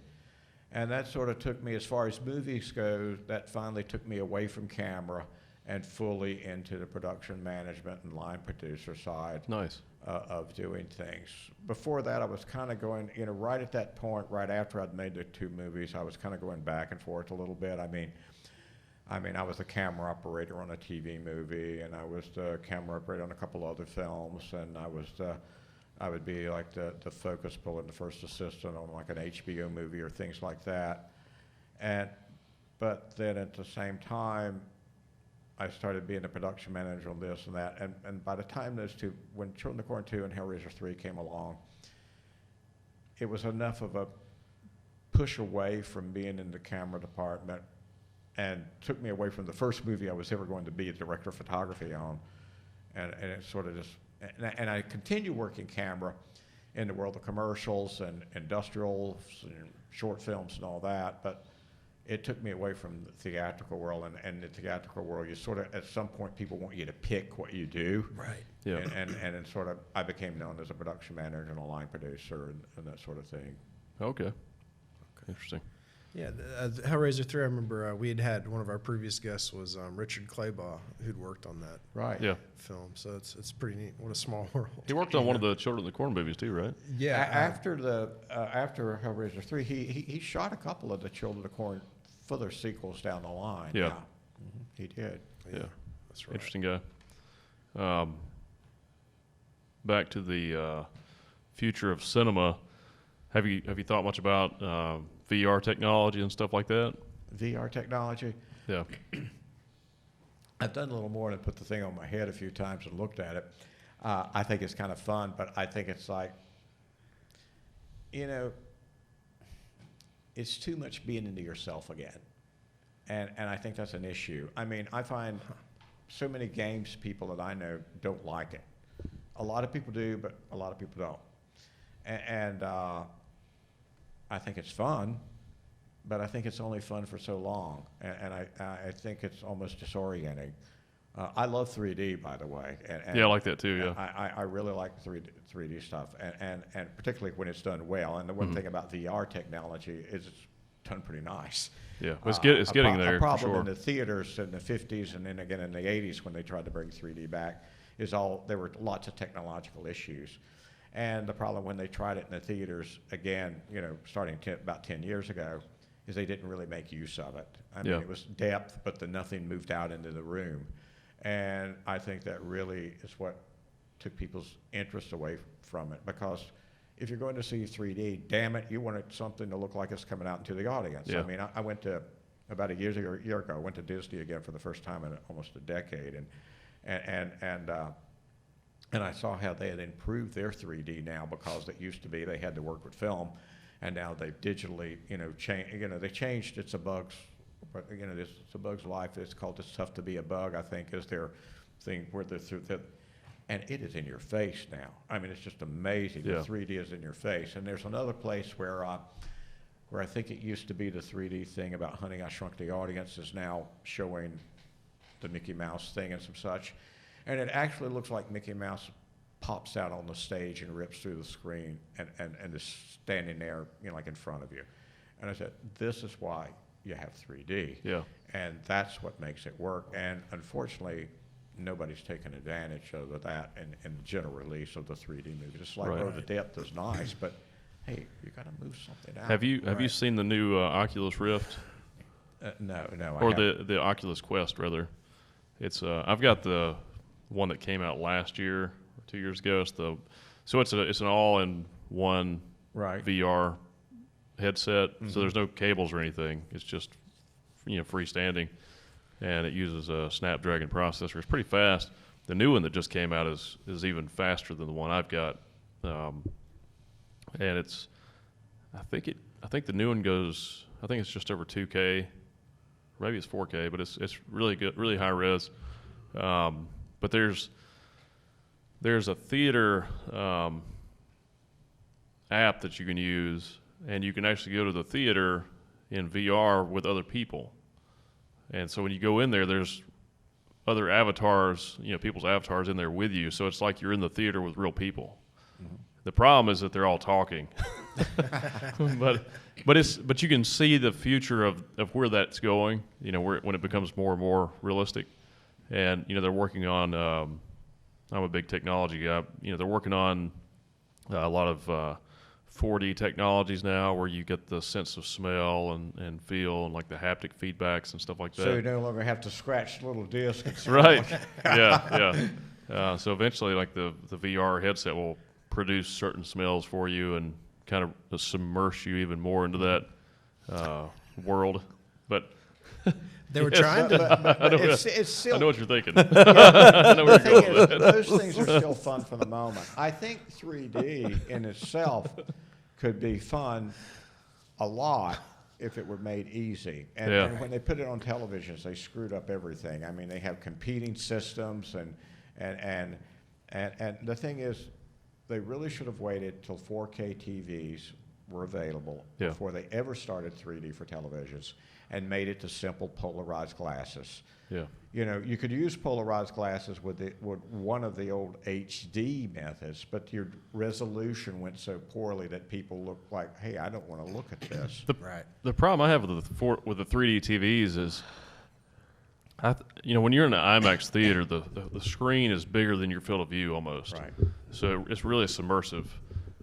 And that sort of took me, as far as movies go, that finally took me away from camera and fully into the production management and line producer side. Nice. Of doing things. Before that, I was kind of going, right at that point, right after I'd made the 2 movies, I was kind of going back and forth a little bit. I mean, I was the camera operator on a TV movie, and I was the camera operator on a couple other films, and I would be like the focus puller and the first assistant on like an HBO movie or things like that. But then at the same time, I started being a production manager on this and that, and by the time those 2, when Children of the Corn 2 and Hellraiser 3 came along, it was enough of a push away from being in the camera department and took me away from the first movie I was ever going to be a director of photography on, and it sort of just, and I continued working camera in the world of commercials and industrials and short films and all that, but it took me away from the theatrical world, and the theatrical world, you sort of, at some point, people want you to pick what you do. Right. Yeah. And then sort of, I became known as a production manager and a line producer and that sort of thing. Okay. Interesting. Yeah, Hellraiser 3, I remember we had one of our previous guests was Richard Claybaugh, who'd worked on that Right. Yeah. film. So it's pretty neat. What a small world. He worked on one of the Children of the Corn movies too, right? Yeah. After Hellraiser 3, he shot a couple of the Children of the Corn for their sequels down the line. Yeah. Mhm, he did. Yeah. That's right. Interesting guy. Back to the future of cinema. Have you thought much about VR technology and stuff like that? VR technology. Yeah. I've done a little more than put the thing on my head a few times and looked at it. I think it's kind of fun, but I think it's like, it's too much being into yourself again. And I think that's an issue. I mean, I find so many games people that I know don't like it. A lot of people do, but a lot of people don't. And I think it's fun, but I think it's only fun for so long. And I think it's almost disorienting. I love 3D, by the way. And Yeah, I like that too, yeah. I really like 3D stuff, and particularly when it's done well. And the one thing about VR technology is it's done pretty nice. Yeah, it's getting there, A for problem sure. in the theaters in the 50s and then again in the 80s when they tried to bring 3D back is there were lots of technological issues. And the problem when they tried it in the theaters, again, starting about 10 years ago, is they didn't really make use of it. I mean, it was depth, but nothing moved out into the room. And I think that really is what took people's interest away from it, because if you're going to see 3D, damn it, you wanted something to look like it's coming out into the audience. Yeah. I mean, I went to, about a year ago, I went to Disney again for the first time in almost a decade, and I saw how they had improved their 3D now, because it used to be they had to work with film, and now they've digitally, they changed It's a Bug's, but It's a Bug's Life. It's called It's Tough to Be a Bug, I think, is their thing where they're through that. And it is in your face now. I mean, it's just amazing. Yeah. The 3D is in your face. And there's another place where I think it used to be the 3D thing about Honey, I Shrunk the Audience is now showing the Mickey Mouse thing and some such. And it actually looks like Mickey Mouse pops out on the stage and rips through the screen and is standing there, like in front of you. And I said, this is why you have 3D. Yeah. And that's what makes it work. And unfortunately, nobody's taken advantage of that in the general release of the 3D movie. It's like, Right. the depth is nice, but hey, you got to move something out. Have you seen the new Oculus Rift? No, Or the Oculus Quest, rather. It's I've got the one that came out last year or 2 years ago. It's an all-in-one Right. VR headset. So there's no cables or anything. It's just freestanding, and it uses a Snapdragon processor. It's pretty fast. The new one that just came out is even faster than the one I've got, and I think I think the new one goes. I think it's just over 2K. Maybe it's 4K, but it's really good, really high res. But there's a theater app that you can use, and you can actually go to the theater in VR with other people. And so when you go in there, there's other avatars, people's avatars in there with you. So it's like you're in the theater with real people. Mm-hmm. The problem is that they're all talking. but you can see the future of where that's going, when it becomes more and more realistic. And, they're working on, I'm a big technology guy, they're working on a lot of 4D technologies now where you get the sense of smell and feel and like the haptic feedbacks and stuff like that. So you no longer have to scratch the little disc. Right. Yeah. So eventually, like the VR headset will produce certain smells for you and kind of submerge you even more into that world. But they were trying to. It's still, I know what you're thinking. I know where you're going with that. Those things are still fun for the moment. I think 3D in itself could be fun a lot if it were made easy. And when they put it on televisions, they screwed up everything. I mean, they have competing systems, and the thing is, they really should have waited till 4K TVs were available before they ever started 3D for televisions and made it to simple polarized glasses. Yeah. You could use polarized glasses with one of the old HD methods, but your resolution went so poorly that people looked like, hey, I don't want to look at this. The problem I have with the 3D TVs is, when you're in an Imax theater, the screen is bigger than your field of view almost. Right. So it's really submersive.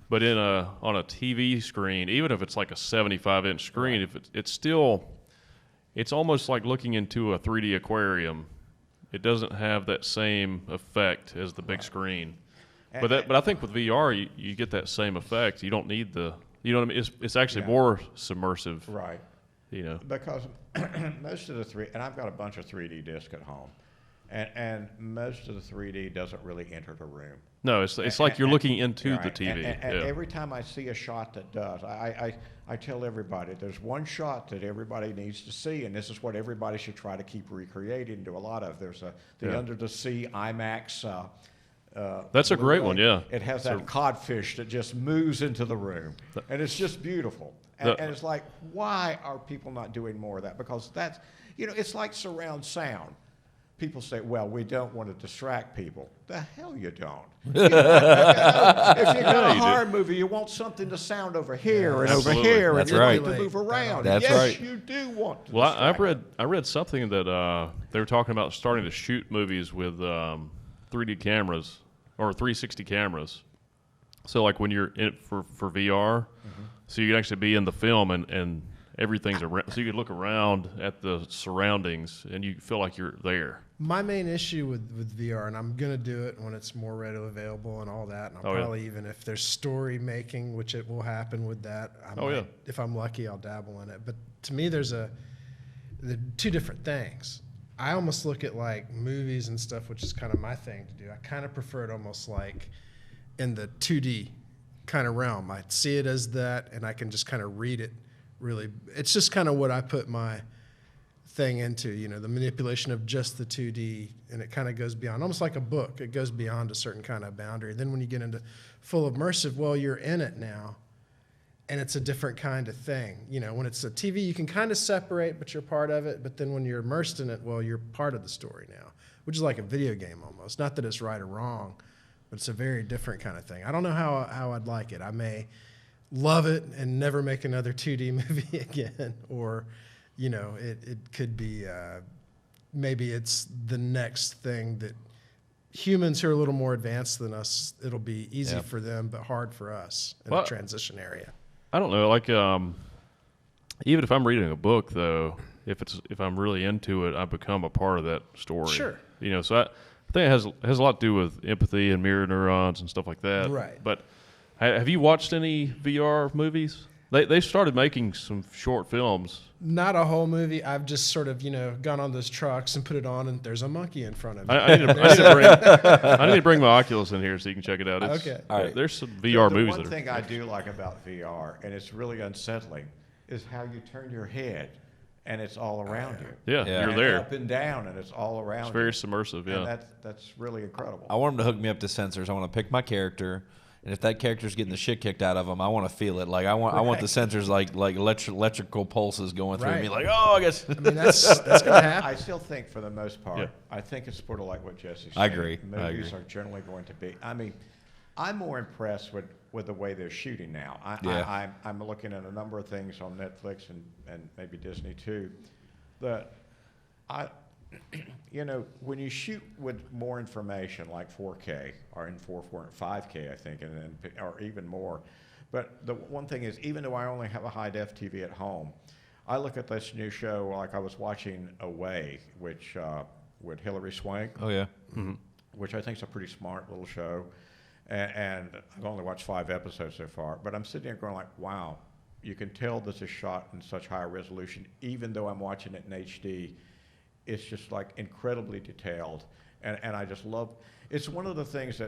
But on a TV screen, even if it's like a 75-inch screen, if it's almost like looking into a 3D aquarium. It doesn't have that same effect as the big screen. But I think with VR, you get that same effect. You don't need what I mean? It's actually more submersive. Right. Because most of the and I've got a bunch of 3D discs at home, and most of the 3D doesn't really enter the room. No, it's like you're looking into the TV. And every time I see a shot that does, I tell everybody there's one shot that everybody needs to see, and this is what everybody should try to keep recreating. Do a lot of. There's the under the sea Imax. That's a great one, yeah. It has that codfish that just moves into the room, and it's just beautiful. And it's like, why are people not doing more of that? Because that's, it's like surround sound. People say, well, we don't want to distract people. The hell you don't. If you got a horror movie, you want something to sound over here and over here, That's and right. you want to move around. That's yes, right. you do want to Well, distract I read something that they were talking about starting to shoot movies with 3D cameras or 360 cameras. So like when you're in it for VR, so you can actually be in the film and everything's around. So you can look around at the surroundings and you feel like you're there. My main issue with VR, and I'm going to do it when it's more readily available and all that, and I'll probably even if there's story making, which it will happen with that, if I'm lucky, I'll dabble in it. But to me, there's the two different things. I almost look at like movies and stuff, which is kind of my thing to do. I kind of prefer it almost like in the 2D kind of realm. I see it as that, and I can just kind of read it really. It's just kind of what I put my thing into, the manipulation of just the 2D, and it kind of goes beyond, almost like a book. It goes beyond a certain kind of boundary. Then when you get into full immersive, well, you're in it now, and it's a different kind of thing. When it's a TV, you can kind of separate, but you're part of it. But then when you're immersed in it, well, you're part of the story now, which is like a video game almost. Not that it's right or wrong, but it's a very different kind of thing. I don't know how I'd like it. I may love it and never make another 2D movie again, or it could be maybe it's the next thing that humans who are a little more advanced than us, it'll be easy for them but hard for us in a transition area. I don't know, like even if I'm reading a book though, if I'm really into it, I become a part of that story. Sure. So I think it has a lot to do with empathy and mirror neurons and stuff like that. Right. But have you watched any VR movies? They started making some short films. Not a whole movie. I've just sort of, gone on those trucks and put it on, and there's a monkey in front of me. I need to bring my Oculus in here so you can check it out. Okay. All right. There's some VR movies. The one that thing I do like about VR, and it's really unsettling, is how you turn your head, and it's all around you. Yeah, Yeah. you're And there. up and down, and it's all around It's very you. submersive. Yeah. And that's really incredible. I want them to hook me up to sensors. I want to pick my character, and if that character's getting the shit kicked out of them, I want to feel it. Like I want the sensors like electrical pulses going through me. Right. Like, oh, I guess. I mean, that's gonna happen. I still think, for the most part, Yeah. I think it's sort of like what Jesse said. I agree. Movies are generally going to be. I mean, I'm more impressed with the way they're shooting now. I'm looking at a number of things on Netflix and maybe Disney too, that when you shoot with more information like 4K or in 5K, I think, or even more. But the one thing is, even though I only have a high-def TV at home, I look at this new show, like I was watching Away, which with Hilary Swank, Oh yeah. which I think is a pretty smart little show. And I've only watched 5 episodes so far, but I'm sitting there going like, wow, you can tell this is shot in such high resolution, even though I'm watching it in HD. It's just like incredibly detailed, and I just love. It's one of the things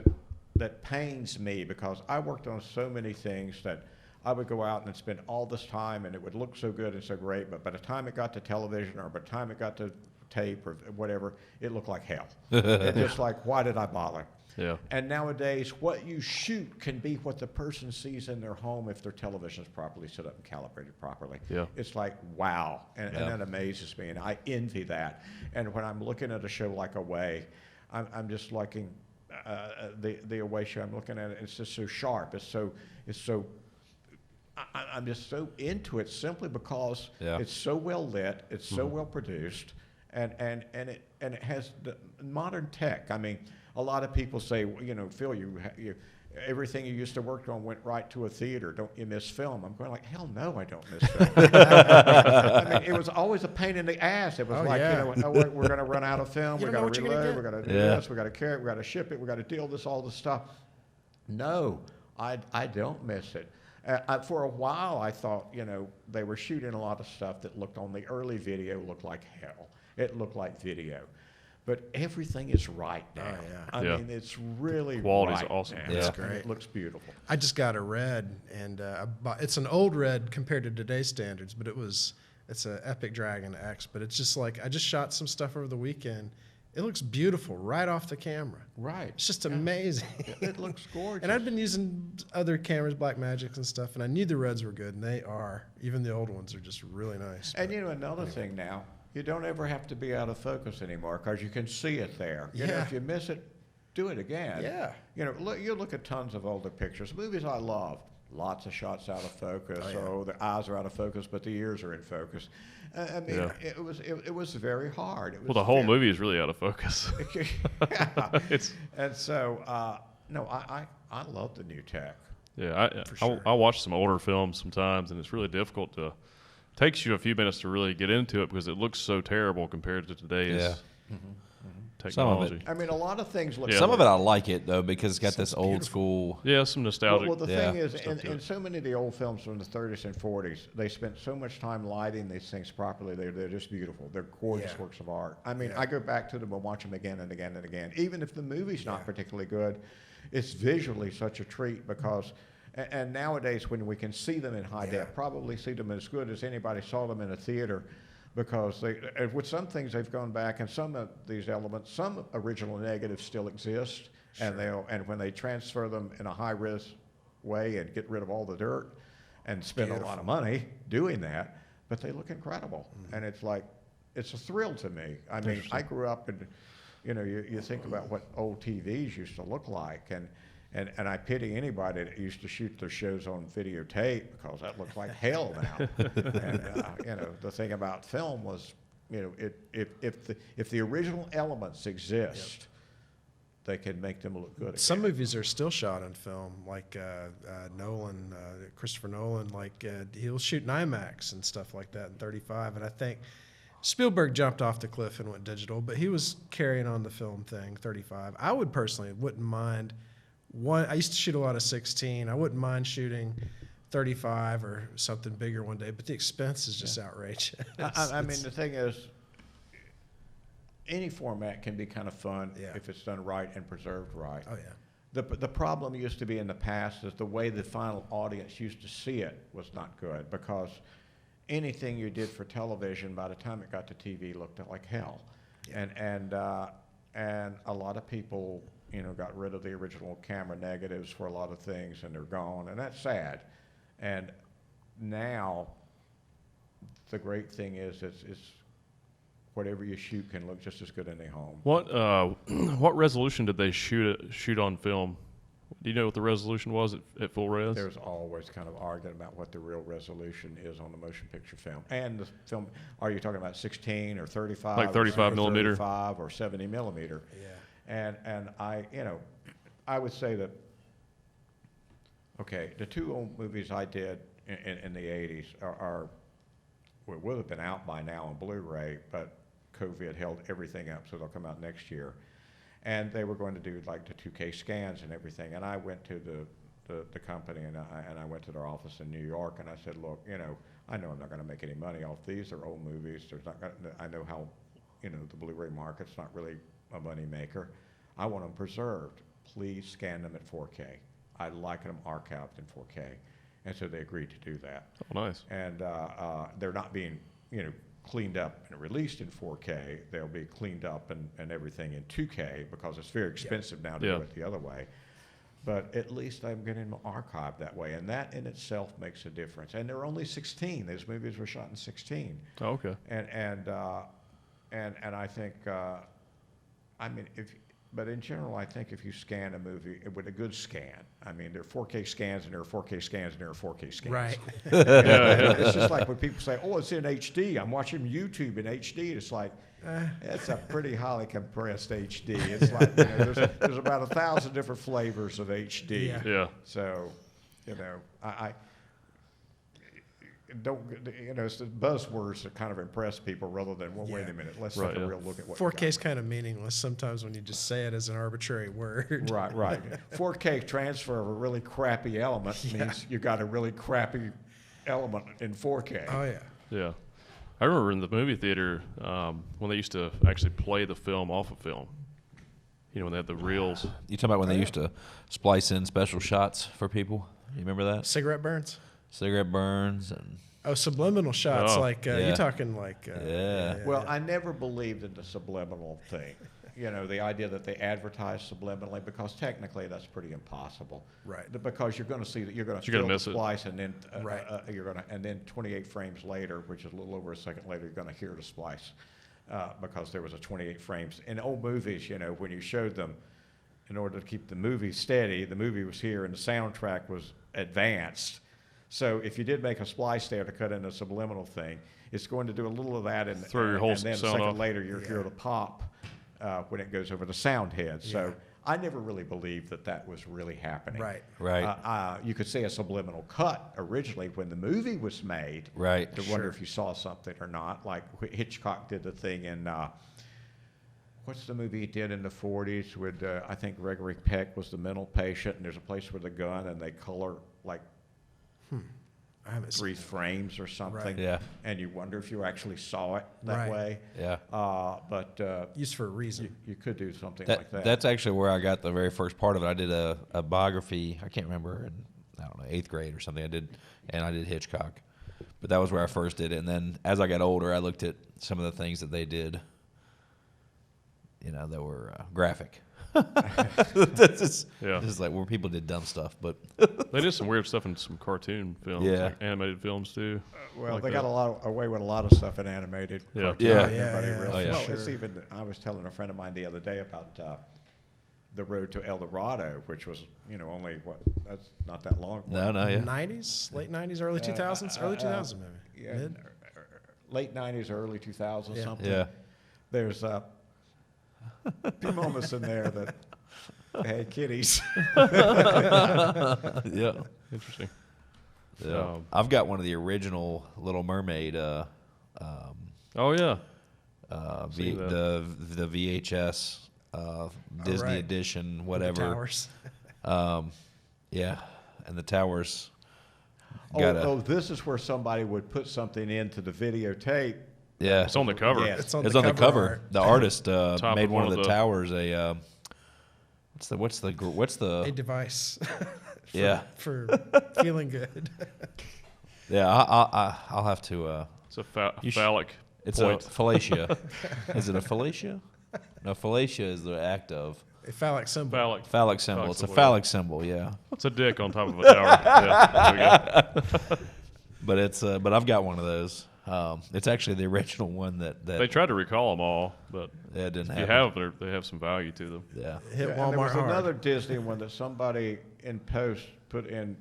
that pains me, because I worked on so many things that I would go out and spend all this time, and it would look so good and so great, but by the time it got to television or by the time it got to tape or whatever, it looked like hell. It's just like, why did I bother? Yeah. And nowadays, what you shoot can be what the person sees in their home if their television is properly set up and calibrated properly. Yeah. It's like, wow. And that amazes me, and I envy that. And when I'm looking at a show like Away, I'm just liking the Away show. I'm looking at it, it's just so sharp. I'm just so into it, simply because it's so well lit, it's so well produced, and it has the modern tech. I mean, a lot of people say, Phil, you everything you used to work on went right to a theater. Don't you miss film? I'm going like, hell no, I don't miss film. I mean, it was always a pain in the ass. It was we're going to run out of film. We're going to reload. We're going to do this. We're going to carry it. We're going to ship it. We're going to deal with all this stuff. No, I don't miss it. For a while, I thought, they were shooting a lot of stuff that looked on the early video looked like hell. It looked like video. But everything is right now. I mean, it's really quality's right awesome. now. Yeah. It's great. It looks beautiful. I just got a red, and it's an old red compared to today's standards, but it's an Epic Dragon X. But it's just like, I just shot some stuff over the weekend. It looks beautiful right off the camera. Right. It's just amazing. It looks gorgeous. And I've been using other cameras, Blackmagics and stuff, and I knew the reds were good, and they are. Even the old ones are just really nice. And another thing now, you don't ever have to be out of focus anymore, because you can see it there. If you miss it, do it again. Yeah. You look at tons of older pictures. Movies I love, lots of shots out of focus. The eyes are out of focus, but the ears are in focus. I mean, it was very hard. It was The whole movie is really out of focus. And so, no, I love the new tech. Yeah, I watch some older films sometimes, and it's really difficult to. Takes you a few minutes to really get into it, because it looks so terrible compared to today's technology. I mean, a lot of things look. Some of it I like it though, because it's got this old school. Yeah, some nostalgic. Well, the thing is, in so many of the old films from the 30s and 40s, they spent so much time lighting these things properly. They're just beautiful. They're gorgeous works of art. I mean, I go back to them and watch them again and again and again. Even if the movie's not particularly good, it's visually such a treat, because. And nowadays, when we can see them in high def, probably see them as good as anybody saw them in a theater, because with some things they've gone back, and some of these elements, some original negatives still exist, and when they transfer them in a high-res way and get rid of all the dirt and spend a lot of money doing that, but they look incredible, and it's a thrill to me. I mean, I grew up and you think about what old TVs used to look like, and I pity anybody that used to shoot their shows on videotape, because that looks like hell now. And the thing about film was, if the original elements exist, they can make them look good. Some movies are still shot on film, like Nolan, Christopher Nolan. Like he'll shoot in Imax and stuff like that in 35. And I think Spielberg jumped off the cliff and went digital, but he was carrying on the film thing, 35. I wouldn't mind. I used to shoot a lot of 16. I wouldn't mind shooting 35 or something bigger one day, but the expense is just outrageous. I mean, the thing is, any format can be kind of fun if it's done right and preserved right. Oh, yeah. The problem used to be in the past is the way the final audience used to see it was not good, because anything you did for television, by the time it got to TV, looked like hell. Yeah. And a lot of people, got rid of the original camera negatives for a lot of things, and they're gone, and that's sad. And now, the great thing is it's whatever you shoot can look just as good in a home. What resolution did they shoot on film? Do you know what the resolution was at full res? There's always kind of arguing about what the real resolution is on the motion picture film. And the film, are you talking about 16 or 35? Like 35 or millimeter? 35 or 70 millimeter. Yeah. And I would say that, okay, the two old movies I did in the 80s would have been out by now on Blu-ray, but COVID held everything up, so they'll come out next year. And they were going to do like the 2K scans and everything. And I went to the company, and I went to their office in New York, and I said, look, I know I'm not going to make any money off these. They're old movies. I know how, the Blu-ray market's not really a money maker. I want them preserved. Please scan them at 4K. I like them archived in 4K. And so they agreed to do that. Oh, nice. And they're not being, cleaned up and released in 4K. They'll be cleaned up and everything in 2K, because it's very expensive now to do it the other way. But at least I'm getting them archived that way, and that in itself makes a difference. And they're only 16. Those movies were shot in 16. Oh, okay. And I think, but in general, I think if you scan a movie with a good scan, there are 4K scans, and there are 4K scans, and there are 4K scans. Right. It's just like when people say, oh, it's in HD. I'm watching YouTube in HD. It's like, it's a pretty highly compressed HD. It's like, there's about 1,000 different flavors of HD. Yeah. So, I don't, it's the buzzwords that kind of impress people rather than, well, wait a minute, let's take a real look at what 4K is kind of meaningless sometimes when you just say it as an arbitrary word. Right. 4K transfer of a really crappy element means you got a really crappy element in 4K. Oh, yeah. Yeah. I remember in the movie theater when they used to actually play the film off of film. When they had the reels. You talking about when they used to splice in special shots for people? You remember that? Cigarette burns? Cigarette burns and subliminal shots. Oh. You're talking Well, I never believed in the subliminal thing. The idea that they advertise subliminally, because technically that's pretty impossible. Right. Because you're going to see that you're going to You're gonna miss it. splice, and then and then 28 frames later, which is a little over a second later, you're going to hear the splice, because there was a 28 frames in old movies. When you showed them, in order to keep the movie steady, the movie was here and the soundtrack was advanced. So if you did make a splice there to cut in a subliminal thing, it's going to do a little of that, and Throw your whole and then a sound second off. later you'll hear the pop when it goes over the sound head. Yeah. So I never really believed that was really happening. Right. You could say a subliminal cut originally when the movie was made. Right. To wonder if you saw something or not. Like Hitchcock did the thing in, what's the movie he did in the 40s with, I think Gregory Peck was the mental patient, and there's a place with a gun, and they color like I haven't 3 seen frames or something. Right. Yeah. And you wonder if you actually saw it that way. Yeah. But used for a reason. you could do something like that. That's actually where I got the very first part of it. I did a biography. I can't remember, in, I don't know, 8th grade or something. I did Hitchcock. But that was where I first did it. And then as I got older, I looked at some of the things that they did, that were graphic. This is like where people did dumb stuff, but They did some weird stuff in some cartoon films, like animated films too. Well, like they that. got away with a lot of stuff in animated. Yeah. cartoon. Yeah. Nobody Yeah, really- yeah. well, Sure. it's even. I was telling a friend of mine the other day about the Road to El Dorado, which was only that's not that long. no, yeah. 90s, late 90s, early 2000s, early 2000s maybe. Yeah, Mid? late 90s, early 2000s, Yeah. something. Yeah. There's a few moments in there that, hey, kiddies. Yeah. Interesting. Yeah. I've got one of the original Little Mermaid Oh yeah. the VHS Disney right. edition, The whatever. towers. Yeah, and the towers. This is where somebody would put something into the videotape. Yeah, It's on the cover. Yes. It's on it's the on the cover. cover. art. The artist made of one one of of the the- towers a what's the A device. yeah For feeling good. yeah I'll have to It's a You sh- phallic it's point. a fellatio. Is it a fellatio? No, fellatio is the act of A phallic symbol. Phallic. phallic symbol. Phallic It's a symbol, phallic symbol, yeah. It's a dick on top of a tower. Yeah, there we go. But I've got one of those. It's actually the original one that They tried to recall them all, but it didn't if you happen. have, they have some value to them. Yeah. Hit And there Walmart was hard. another Disney one that somebody in post put in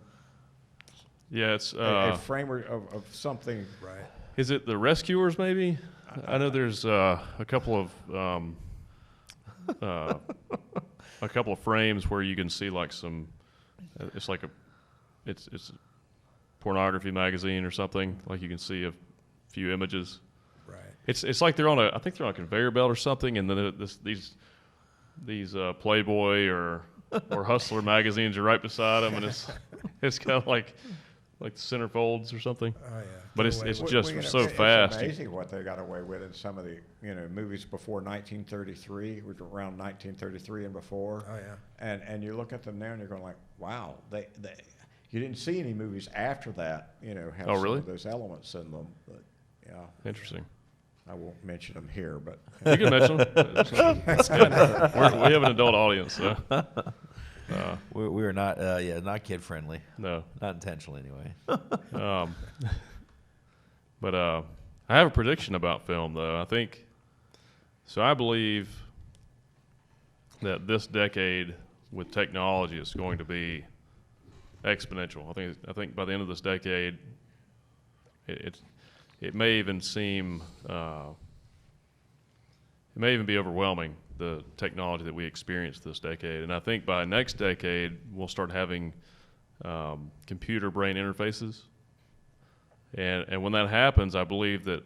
Yeah, it's a framer of something. Right. is it the Rescuers maybe? I know there's a couple of frames where you can see like some. It's like it's a pornography magazine or something. Like you can see a few images. Right. It's like I think they're on a conveyor belt or something, and then these Playboy or Hustler magazines are right beside them, and it's kind of like the centerfolds or something. Oh yeah. But Get it's away it's with it. just Well, so it's fast. amazing what they got away with in some of the movies before 1933, which were around 1933 and before. Oh yeah. And you look at them now and you're going like, wow, they you didn't see any movies after that, have Oh, some really? of those elements in them. But yeah, Interesting. I won't mention them here, but You can mention them. We have an adult audience, so We are not not kid friendly. no. Not intentionally anyway. But I have a prediction about film, though. I believe that this decade with technology is going to be exponential. I think by the end of this decade, it may even seem it may even be overwhelming, the technology that we experience this decade. And I think by next decade, we'll start having computer brain interfaces. And when that happens, I believe that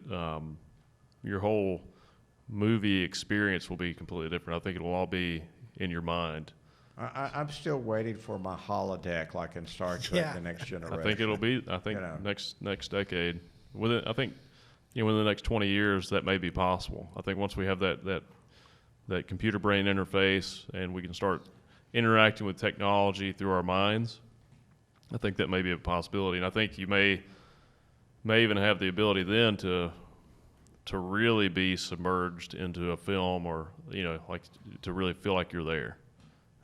your whole movie experience will be completely different. I think it will all be in your mind. I'm still waiting for my holodeck like in Star Trek: Yeah. The Next Generation. I think it'll be. I think next decade. Within the next 20 years, that may be possible. I think once we have that computer brain interface and we can start interacting with technology through our minds, I think that may be a possibility. And I think you may even have the ability then to really be submerged into a film, or like to really feel like you're there.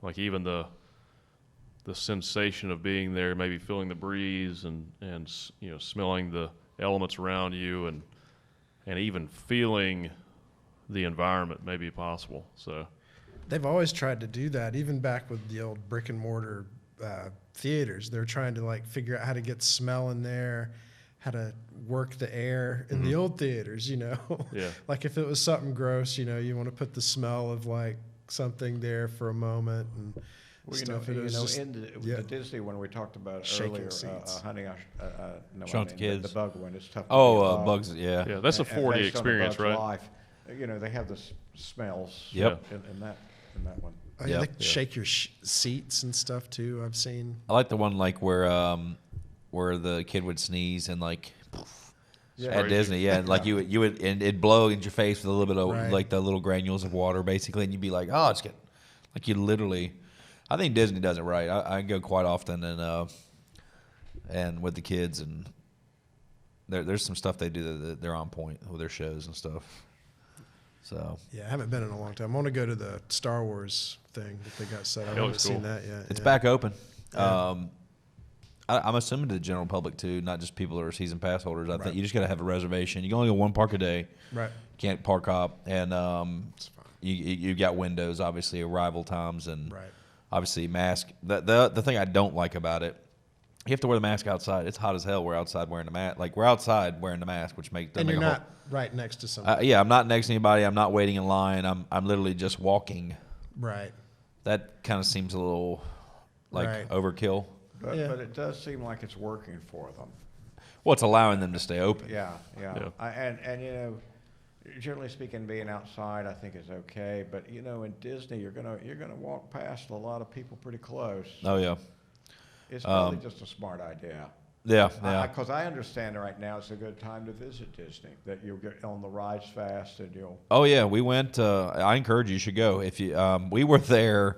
Like even the sensation of being there, maybe feeling the breeze and smelling the elements around you, and even feeling the environment may be possible. So They've always tried to do that, even back with the old brick and mortar theaters. They're trying to like figure out how to get smell in there, how to work the air in the old theaters. Yeah. Like if it was something gross, you want to put the smell of like something there for a moment and stuff. It was just, in the Disney one we talked about Shaking earlier, seats. Shrunk the Kids. the bug one. It's tough. To Oh, be a bug. Bugs, yeah. yeah, that's a And 4D based on the experience, Bug's right? life, they have the smells. Yep. In that one. oh yeah, Yep. they shake your seats and stuff too. I've seen. I like the one like where the kid would sneeze and like Yeah. at Disney, yeah, and like you would and it'd blow into your face with a little bit of Right. like the little granules of water basically, and you'd be like, oh, it's good. Like you literally, I think Disney does it right. I go quite often and with the kids, and there's some stuff they do that they're on point with their shows and stuff. So Yeah, I haven't been in a long time. I want to go to the Star Wars thing that they got set up. I That haven't looks seen cool. that yet. it's yeah. back open. Yeah. I'm assuming to the general public too, not just people that are season pass holders. I Right. think you just got to have a reservation. You can only go one park a day. Right. Can't park hop, and It's fine. you got windows, obviously arrival times, and Right. obviously mask. The thing I don't like about it, you have to wear the mask outside. It's hot as hell. We're outside wearing the mask. Like we're outside wearing the mask, which doesn't And make you're a not right next to somebody. yeah, I'm not next to anybody. I'm not waiting in line. I'm literally just walking. Right. That kind of seems a little like Right. overkill. But, Yeah. but it does seem like it's working for them. Well, it's allowing them to stay open. Yeah. Yeah. And generally speaking, being outside I think is okay. But in Disney, you're gonna walk past a lot of people pretty close. Oh yeah. It's probably just a smart idea. Yeah, yeah. Because I understand right now it's a good time to visit Disney, that you'll get on the rides fast and you'll... Oh yeah, we went. I encourage you should go. If you, we were there,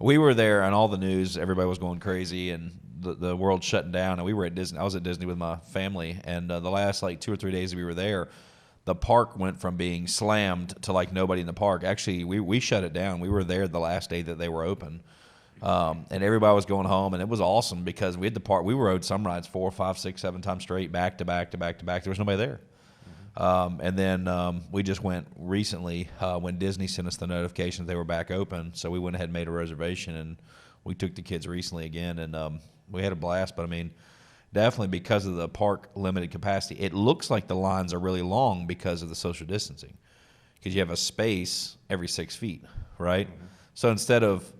and all the news, everybody was going crazy, and the world shutting down. And we were at Disney. I was at Disney with my family, and the last like 2 or 3 days we were there, the park went from being slammed to like nobody in the park. Actually, we shut it down. We were there the last day that they were open. And everybody was going home, and it was awesome because we had the park. We rode some rides 4, 5, 6, 7 times straight, back to back to back to back. There was nobody there. And then we just went recently when Disney sent us the notification that they were back open. So we went ahead and made a reservation, and we took the kids recently again, and we had a blast. But I mean, definitely because of the park limited capacity, it looks like the lines are really long because of the social distancing, because you have a space every 6 feet, right? So instead of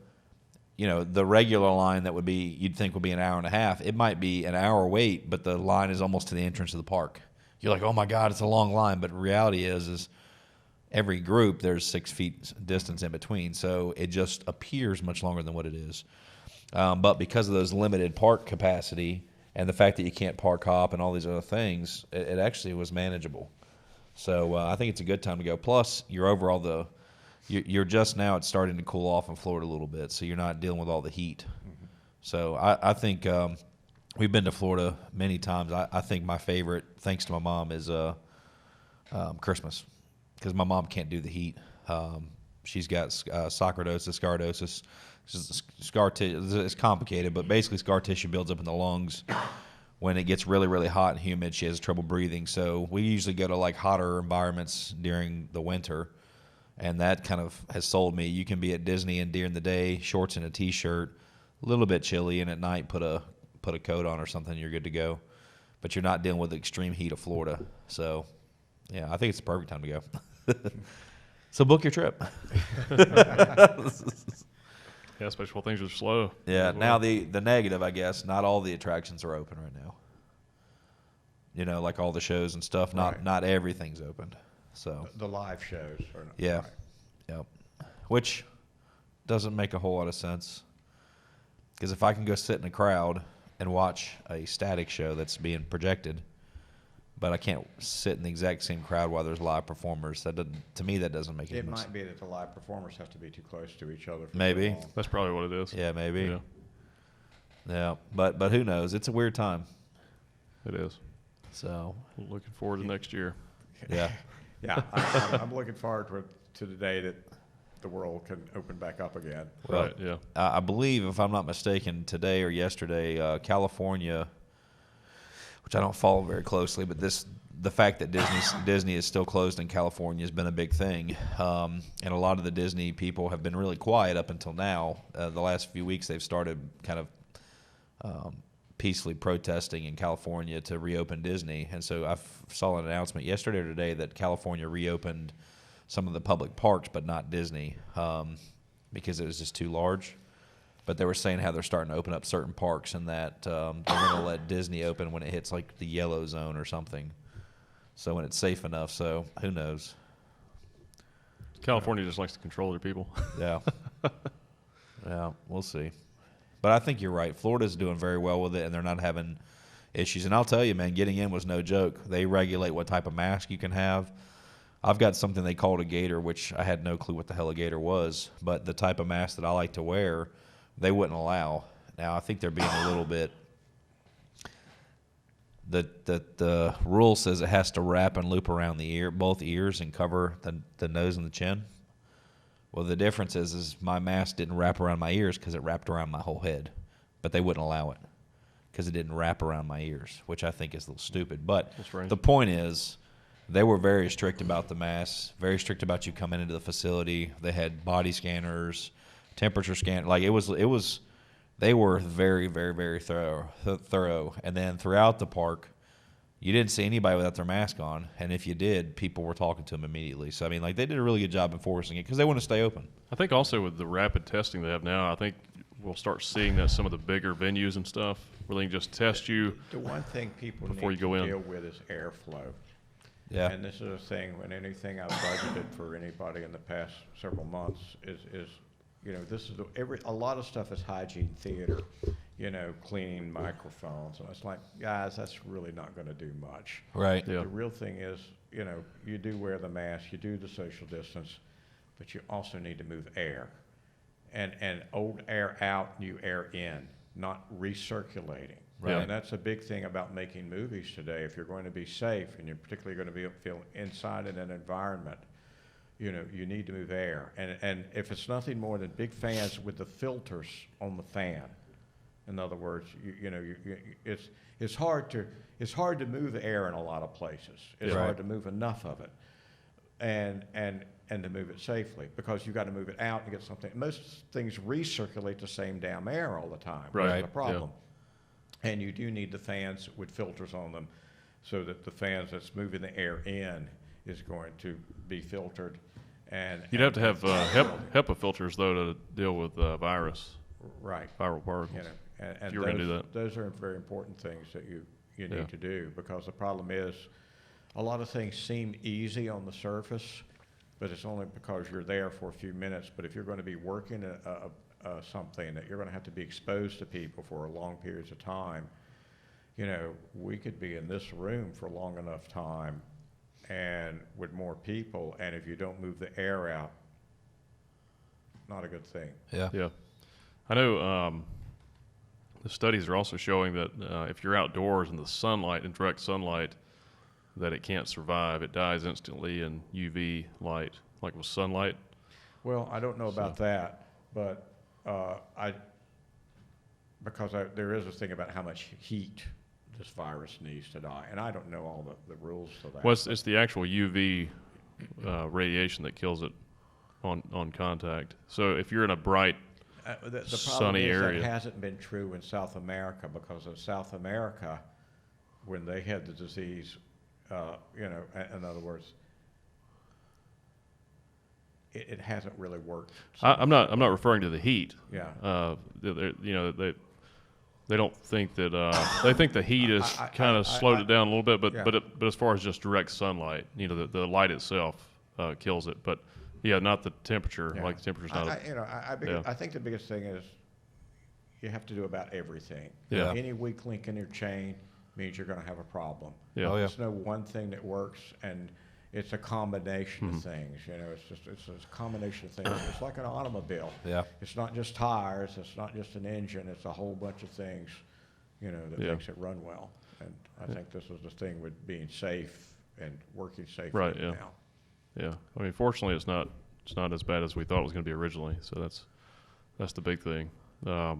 the regular line that you'd think would be an hour and a half, it might be an hour wait, but the line is almost to the entrance of the park. You're like, oh my God, it's a long line. But reality is every group, there's 6 feet distance in between. So it just appears much longer than what it is. But because of those limited park capacity and the fact that you can't park hop and all these other things, it actually was manageable. So I think it's a good time to go. Plus, you're just now, it's starting to cool off in Florida a little bit, so you're not dealing with all the heat. So I think we've been to Florida many times. I think my favorite, thanks to my mom, is Christmas, because my mom can't do the heat. She's got scardosis. It's complicated, but basically scar tissue builds up in the lungs. When it gets really, really hot and humid, she has trouble breathing. So we usually go to like hotter environments during the winter. And that kind of has sold me. You can be at Disney and during the day, shorts and a T-shirt, a little bit chilly, and at night put a coat on or something, you're good to go. But you're not dealing with the extreme heat of Florida. So, yeah, I think it's the perfect time to go. So book your trip. Yeah, especially while things are slow. Yeah. Well. Now the negative, I guess, not all the attractions are open right now. Like all the shows and stuff. Not everything's opened. So The live shows are not... yeah, Right. yep. Which doesn't make a whole lot of sense, because if I can go sit in a crowd and watch a static show that's being projected, but I can't sit in the exact same crowd while there's live performers, to me that doesn't make any sense. It might be that the live performers have to be too close to each other. For Maybe. so long. That's probably what it is. Yeah, maybe. Yeah, Yeah, but who knows? It's a weird time. it is. So Looking forward to next year. yeah. Yeah, I'm looking forward to the day that the world can open back up again. Well, Right, yeah. I believe, if I'm not mistaken, today or yesterday, California, which I don't follow very closely, but the fact that Disney is still closed in California has been a big thing. And a lot of the Disney people have been really quiet up until now. The last few weeks, they've started kind of peacefully protesting in California to reopen Disney. And so I saw an announcement yesterday or today that California reopened some of the public parks, but not Disney, because it was just too large. But they were saying how they're starting to open up certain parks, and that they're going to let Disney open when it hits like the yellow zone or something. So when it's safe enough. So who knows? California just likes to control their people. Yeah. Yeah, we'll see. But I think you're right. Florida's doing very well with it, and they're not having issues. And I'll tell you, man, getting in was no joke. They regulate what type of mask you can have. I've got something they called a gator, which I had no clue what the hell a gator was. But the type of mask that I like to wear, they wouldn't allow. Now, I think they're being a little bit... The rule says it has to wrap and loop around both ears, and cover the nose and the chin. Well, the difference is my mask didn't wrap around my ears because it wrapped around my whole head. But they wouldn't allow it because it didn't wrap around my ears, which I think is a little stupid. But the point is, they were very strict about the masks, very strict about you coming into the facility. They had body scanners, temperature scan. Like it was. They were very, very, very thorough. And then throughout the park, you didn't see anybody without their mask on. And if you did, people were talking to them immediately. So, I mean, like, they did a really good job enforcing it because they want to stay open. I think also with the rapid testing they have now, I think we'll start seeing that some of the bigger venues and stuff where they can just test you. The one thing people before need you go to in. deal with is airflow. Yeah. And this is a thing when anything I've budgeted for anybody in the past several months is this is a lot of stuff is hygiene theater. cleaning microphones. And it's like, guys, that's really not going to do much. Right. Yeah. The real thing is, you do wear the mask, you do the social distance, but you also need to move air. And old air out, new air in, not recirculating. Right. And that's a big thing about making movies today. If you're going to be safe, and you're particularly going to feel inside in an environment, you need to move air. And if it's nothing more than big fans with the filters on the fan, in other words, it's hard to move air in a lot of places. It's hard to move enough of it, and to move it safely, because you've got to move it out and get something. Most things recirculate the same damn air all the time. Right. That's the problem. And you do need the fans with filters on them, so that the fans that's moving the air in is going to be filtered. And You'd have to have HEPA filters, though, to deal with viral particles. And if you were going to do that. Those are very important things that you need to do, because the problem is a lot of things seem easy on the surface, but it's only because you're there for a few minutes. But if you're going to be working something that you're going to have to be exposed to people for long periods of time, we could be in this room for long enough time and with more people, and if you don't move the air out, not a good thing. Yeah. Yeah. I know the studies are also showing that if you're outdoors in the sunlight, in direct sunlight, that it can't survive. It dies instantly in UV light, like with sunlight. Well, I don't know about that, but there is a thing about how much heat this virus needs to die, and I don't know all the rules for that. Well, it's the actual UV radiation that kills it on contact. So if you're in a bright, the sunny problem is area. that hasn't been true in South America, because in South America, when they had the disease, in other words, it hasn't really worked. I'm not referring to the heat. Yeah. They don't think that they think the heat has kind of slowed it down a little bit, but as far as just direct sunlight, the light itself kills it. But yeah, not the temperature. Yeah. Like the temperature's not. I think the biggest thing is you have to do about everything. Yeah. Any weak link in your chain means you're going to have a problem. Yeah. Oh, yeah. There's no one thing that works, and it's a combination of things. It's a combination of things. It's like an automobile. Yeah. It's not just tires. It's not just an engine. It's a whole bunch of things, that makes it run well. And I think this was the thing with being safe and working safely Right, yeah. now. Yeah. I mean, fortunately, it's not as bad as we thought it was going to be originally. So that's the big thing. Yeah,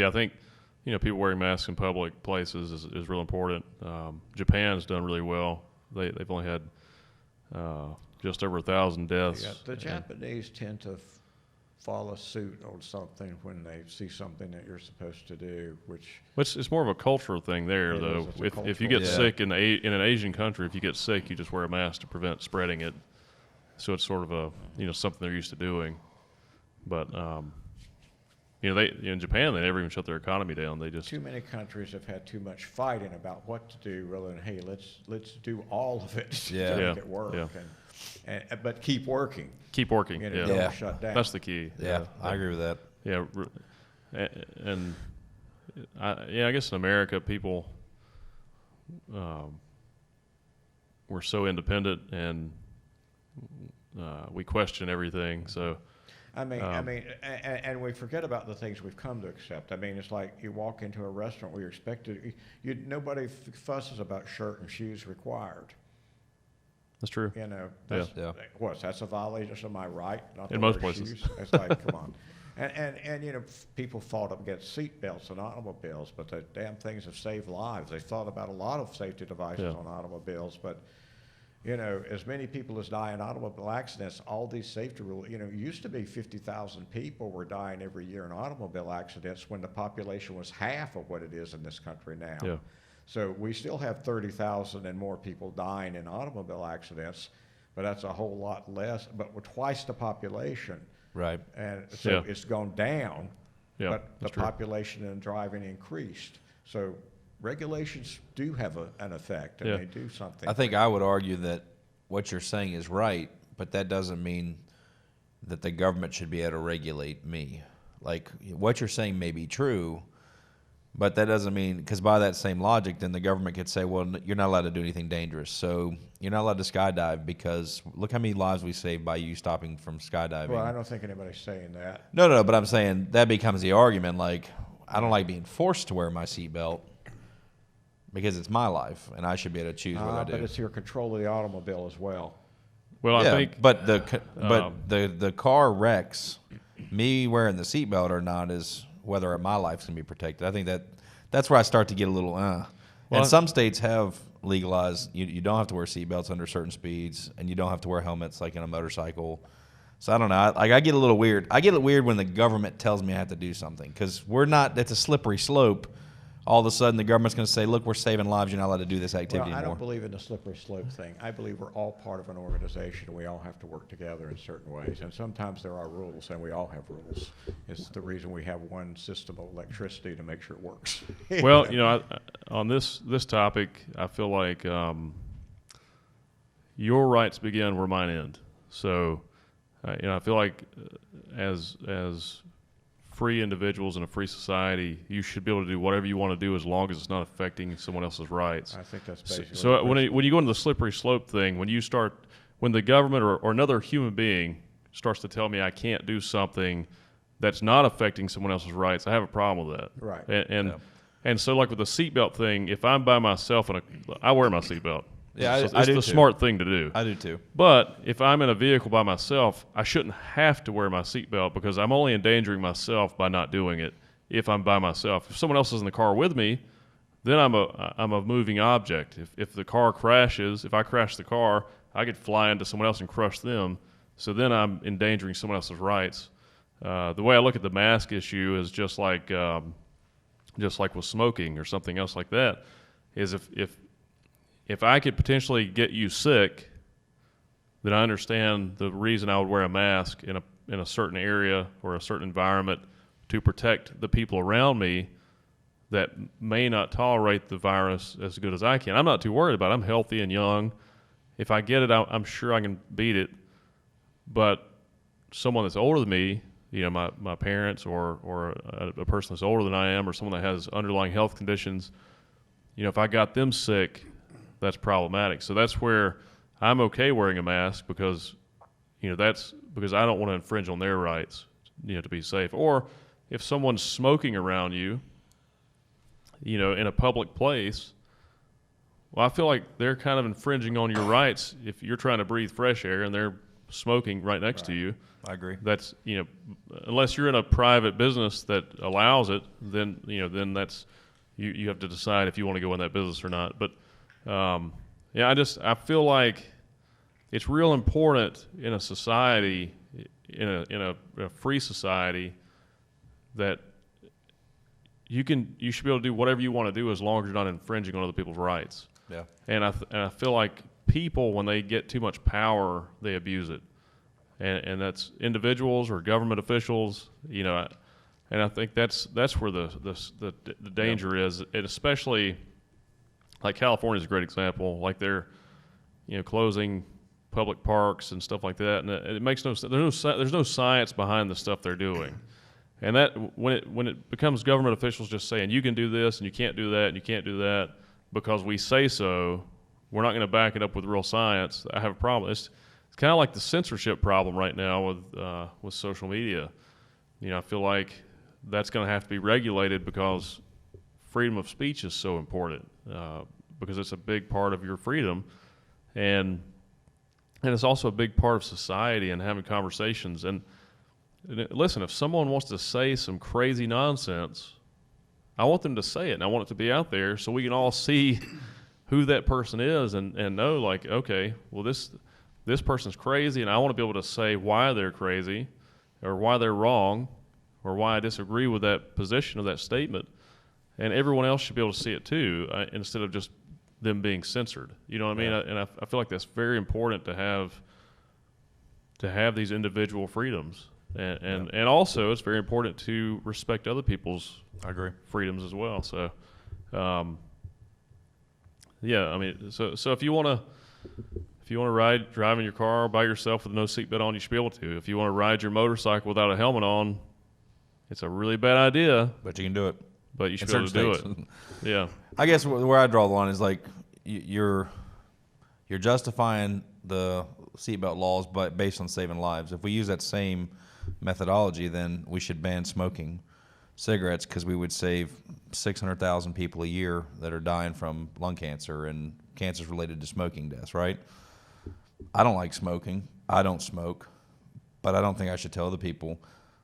I think people wearing masks in public places is real important. Japan's done really well. They've only had just over 1,000 deaths. Yeah, the Japanese tend to follow suit on something when they see something that you're supposed to do, which It's more of a cultural thing there, It though. is, it's a If you get cultural- sick in an Asian country, if you get sick, you just wear a mask to prevent spreading it. So it's sort of something they're used to doing. But in Japan, they never even shut their economy down. They just too many countries have had too much fighting about what to do, rather than, hey, let's do all of it to make it work. Yeah. But keep working. keep working. Yeah. Don't shut down. That's the key. Yeah, I agree with that. Yeah, and I guess in America, people we're so independent, and we question everything. So, and we forget about the things we've come to accept. I mean, it's like you walk into a restaurant where you're expected. Nobody fusses about shirt and shoes required. that's true. That's, Yeah. That's a violation of my right not to In wear most places. shoes? It's like, come on. And people fought up against seat belts and automobiles, but the damn things have saved lives. They thought about a lot of safety devices on automobiles, but as many people as die in automobile accidents, all these safety rules, it used to be 50,000 people were dying every year in automobile accidents when the population was half of what it is in this country now. Yeah. So we still have 30,000 and more people dying in automobile accidents, but that's a whole lot less, but we're twice the population. Right. And so it's gone down, Yeah, but the that's true. population and driving increased. So regulations do have an effect, and they do something. I think I would argue that what you're saying is right, but that doesn't mean that the government should be able to regulate me Like, what you're saying may be true, but that doesn't mean, because by that same logic, then the government could say, well, you're not allowed to do anything dangerous. So you're not allowed to skydive because look how many lives we saved by you stopping from skydiving. Well, I don't think anybody's saying that. No, but I'm saying that becomes the argument. Like, I don't like being forced to wear my seatbelt because it's my life, and I should be able to choose what I do. But it's your control of the automobile as well. Well, Yeah, I think, but the car wrecks. Me wearing the seatbelt or not is whether my life's gonna be protected. I think that's where I start to get a little. And some states have legalized you don't have to wear seatbelts under certain speeds, and you don't have to wear helmets like in a motorcycle. So I don't know. I get a little weird. I get it weird when the government tells me I have to do something because we're not. It's a slippery slope. All of a sudden, the government's going to say, "Look, we're saving lives. You're not allowed to do this activity Well, I anymore." don't believe in the slippery slope thing. I believe we're all part of an organization, and we all have to work together in certain ways. And sometimes there are rules, and we all have rules. It's the reason we have one system of electricity to make sure it works. well, on this topic, I feel like your rights begin where mine end. So, I feel like as free individuals in a free society, you should be able to do whatever you want to do as long as it's not affecting someone else's rights. I think that's basically. So when you go into the slippery slope thing, when the government or another human being starts to tell me I can't do something that's not affecting someone else's rights, I have a problem with that. Right. And so like with the seatbelt thing, if I'm by myself I wear my seatbelt. Yeah, it's I do the too. smart thing to do. I do too. But if I'm in a vehicle by myself, I shouldn't have to wear my seatbelt because I'm only endangering myself by not doing it if I'm by myself. If someone else is in the car with me, then I'm a moving object. If the car crashes, if I crash the car, I could fly into someone else and crush them. So then I'm endangering someone else's rights. The way I look at the mask issue is just like with smoking or something else like that, is if I could potentially get you sick, then I understand the reason I would wear a mask in a certain area or a certain environment to protect the people around me that may not tolerate the virus as good as I can. I'm not too worried about it. I'm healthy and young. If I get it, I'm sure I can beat it. But someone that's older than me, my parents or a person that's older than I am or someone that has underlying health conditions, if I got them sick, that's problematic. So that's where I'm okay wearing a mask because, that's because I don't want to infringe on their rights, to be safe. Or if someone's smoking around you, in a public place, well, I feel like they're kind of infringing on your rights if you're trying to breathe fresh air and they're smoking right next to you. I agree. That's, unless you're in a private business that allows it, then, then that's, you have to decide if you want to go in that business or not. But, I feel like it's real important in a society, in a free society, that you should be able to do whatever you want to do as long as you're not infringing on other people's rights. Yeah. And I feel like people, when they get too much power, they abuse it, and that's individuals or government officials, and I think that's where the danger is, and especially. Like California is a great example. Like they're, closing public parks and stuff like that, and it makes no sense. There's no science behind the stuff they're doing, and that when it becomes government officials just saying you can do this and you can't do that and you can't do that because we say so, we're not going to back it up with real science. I have a problem. It's kind of like the censorship problem right now with social media. I feel like that's going to have to be regulated because freedom of speech is so important because it's a big part of your freedom, and it's also a big part of society and having conversations. And listen, if someone wants to say some crazy nonsense, I want them to say it, and I want it to be out there so we can all see who that person is and know, like, okay, well, this person's crazy, and I want to be able to say why they're crazy or why they're wrong or why I disagree with that position of that statement. And everyone else should be able to see it too, instead of just them being censored. You know what I mean? And I feel like that's very important to have these individual freedoms, and also it's very important to respect other people's freedoms as well. So, so if you want to drive in your car by yourself with no seatbelt on, you should be able to. If you want to ride your motorcycle without a helmet on It's a really bad idea, But you can do it. but you should In be able to do certain it. Yeah. I guess where I draw the line is like you're justifying the seatbelt laws, but based on saving lives. If we use that same methodology, then we should ban smoking cigarettes because we would save 600,000 people a year that are dying from lung cancer and cancers related to smoking deaths, right? I don't like smoking. I don't smoke, but I don't think I should tell other people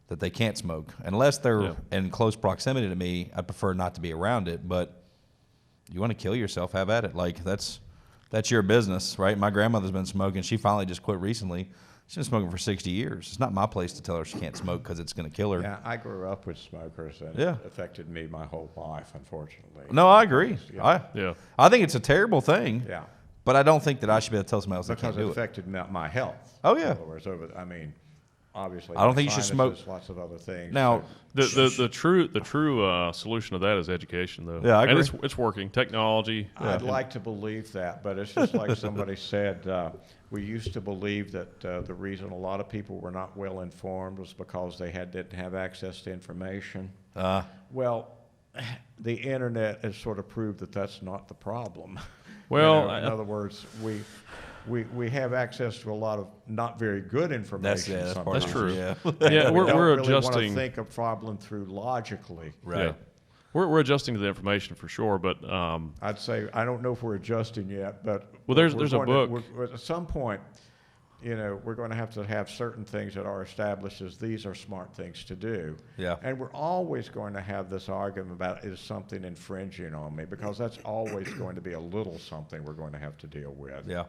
that they can't smoke unless they're in close proximity to me. I prefer not to be around it, but you want to kill yourself, have at it. Like that's your business, right? My grandmother's been smoking. She finally just quit recently. She's been smoking for 60 years. It's not my place to tell her she can't smoke because it's going to kill her. Yeah, I grew up with smokers, and Yeah. it affected me my whole life, unfortunately. No, I agree. Yeah. I think it's a terrible thing. Yeah. But I don't think that I should be able to tell somebody else they Because can't it do it. affected my health. Oh, yeah. In other words, I mean, obviously. I don't my think you should sinuses, smoke. Lots of other things. Now, The true solution to that is education, though. Yeah, I And agree. it's working. Technology. I'd like to believe that, but it's just like somebody said, we used to believe that the reason a lot of people were not well informed was because they didn't have access to information. Well, the internet has sort of proved that that's not the problem. Well, in other words, we have access to a lot of not very good information. that's part That's of true. it. Yeah. Yeah, We we're don't really adjusting. want to think a problem through logically. Right. Yeah. We're adjusting to the information for sure, but I'd say I don't know if we're adjusting yet, but Well, there's we're a going book. at some point, we're going to have certain things that are established as these are smart things to do. Yeah. And we're always going to have this argument about is something infringing on me, because that's always going to be a little something we're going to have to deal with. Yeah.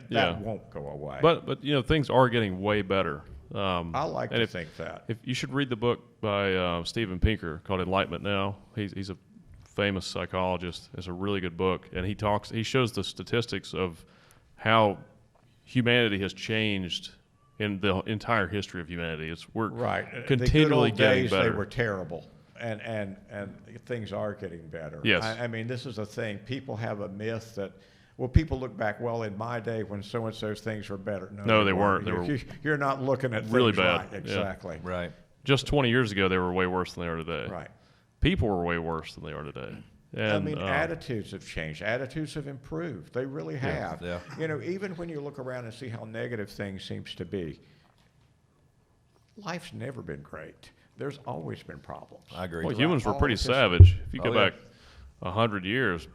That won't go away. but things are getting way better. I like and to if- think that. If you should read the book by Steven Pinker called Enlightenment Now. He's a famous psychologist. It's a really good book, and he shows the statistics of how humanity has changed in the entire history of humanity. We're continually the good old getting days, better. They were terrible, and things are getting better. Yes. I mean, this is a thing. People have a myth that, well, people look back, well, in my day when so-and-so's things were better. No, they weren't. They were You're not looking at really things bad. right. Yeah. Exactly. Right. Just 20 years ago, they were way worse than they are today. Right. People were way worse than they are today. And, I mean, attitudes have changed. Attitudes have improved. They really have. Yeah. Even when you look around and see how negative things seems to be, life's never been great. There's always been problems. I agree. Well, humans were pretty Always. savage. If you go Oh, yeah. back 100 years,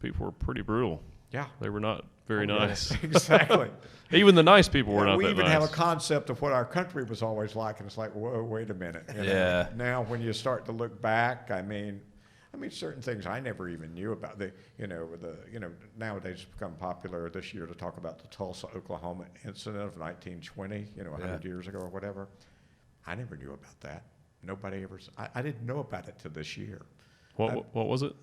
people were pretty brutal. Yeah. They were not very nice. Exactly. Even the nice people were Yeah, not we that even nice. have a concept of what our country was always like, and it's like, whoa, wait a minute. Yeah. Now, when you start to look back, I mean, certain things I never even knew about. Nowadays it's become popular this year to talk about the Tulsa, Oklahoma incident of 1920, 100 years ago or whatever. I never knew about that. Nobody ever. I didn't know about it till this year. What was it?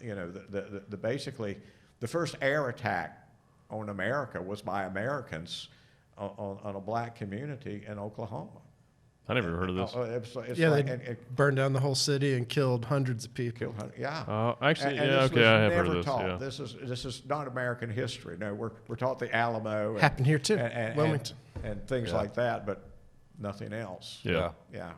Basically, the first air attack on America was by Americans on a black community in Oklahoma. I never heard of this. It's Yeah, like, they and it burned down the whole city and killed hundreds of people. killed hundreds. Yeah. Actually, And yeah, this okay, was I have heard never of this. taught. Yeah. This is not American history. No, we're taught the Alamo. And, Happened here too, and Wilmington. and things Yeah. like that, but nothing else. Yeah. Yeah.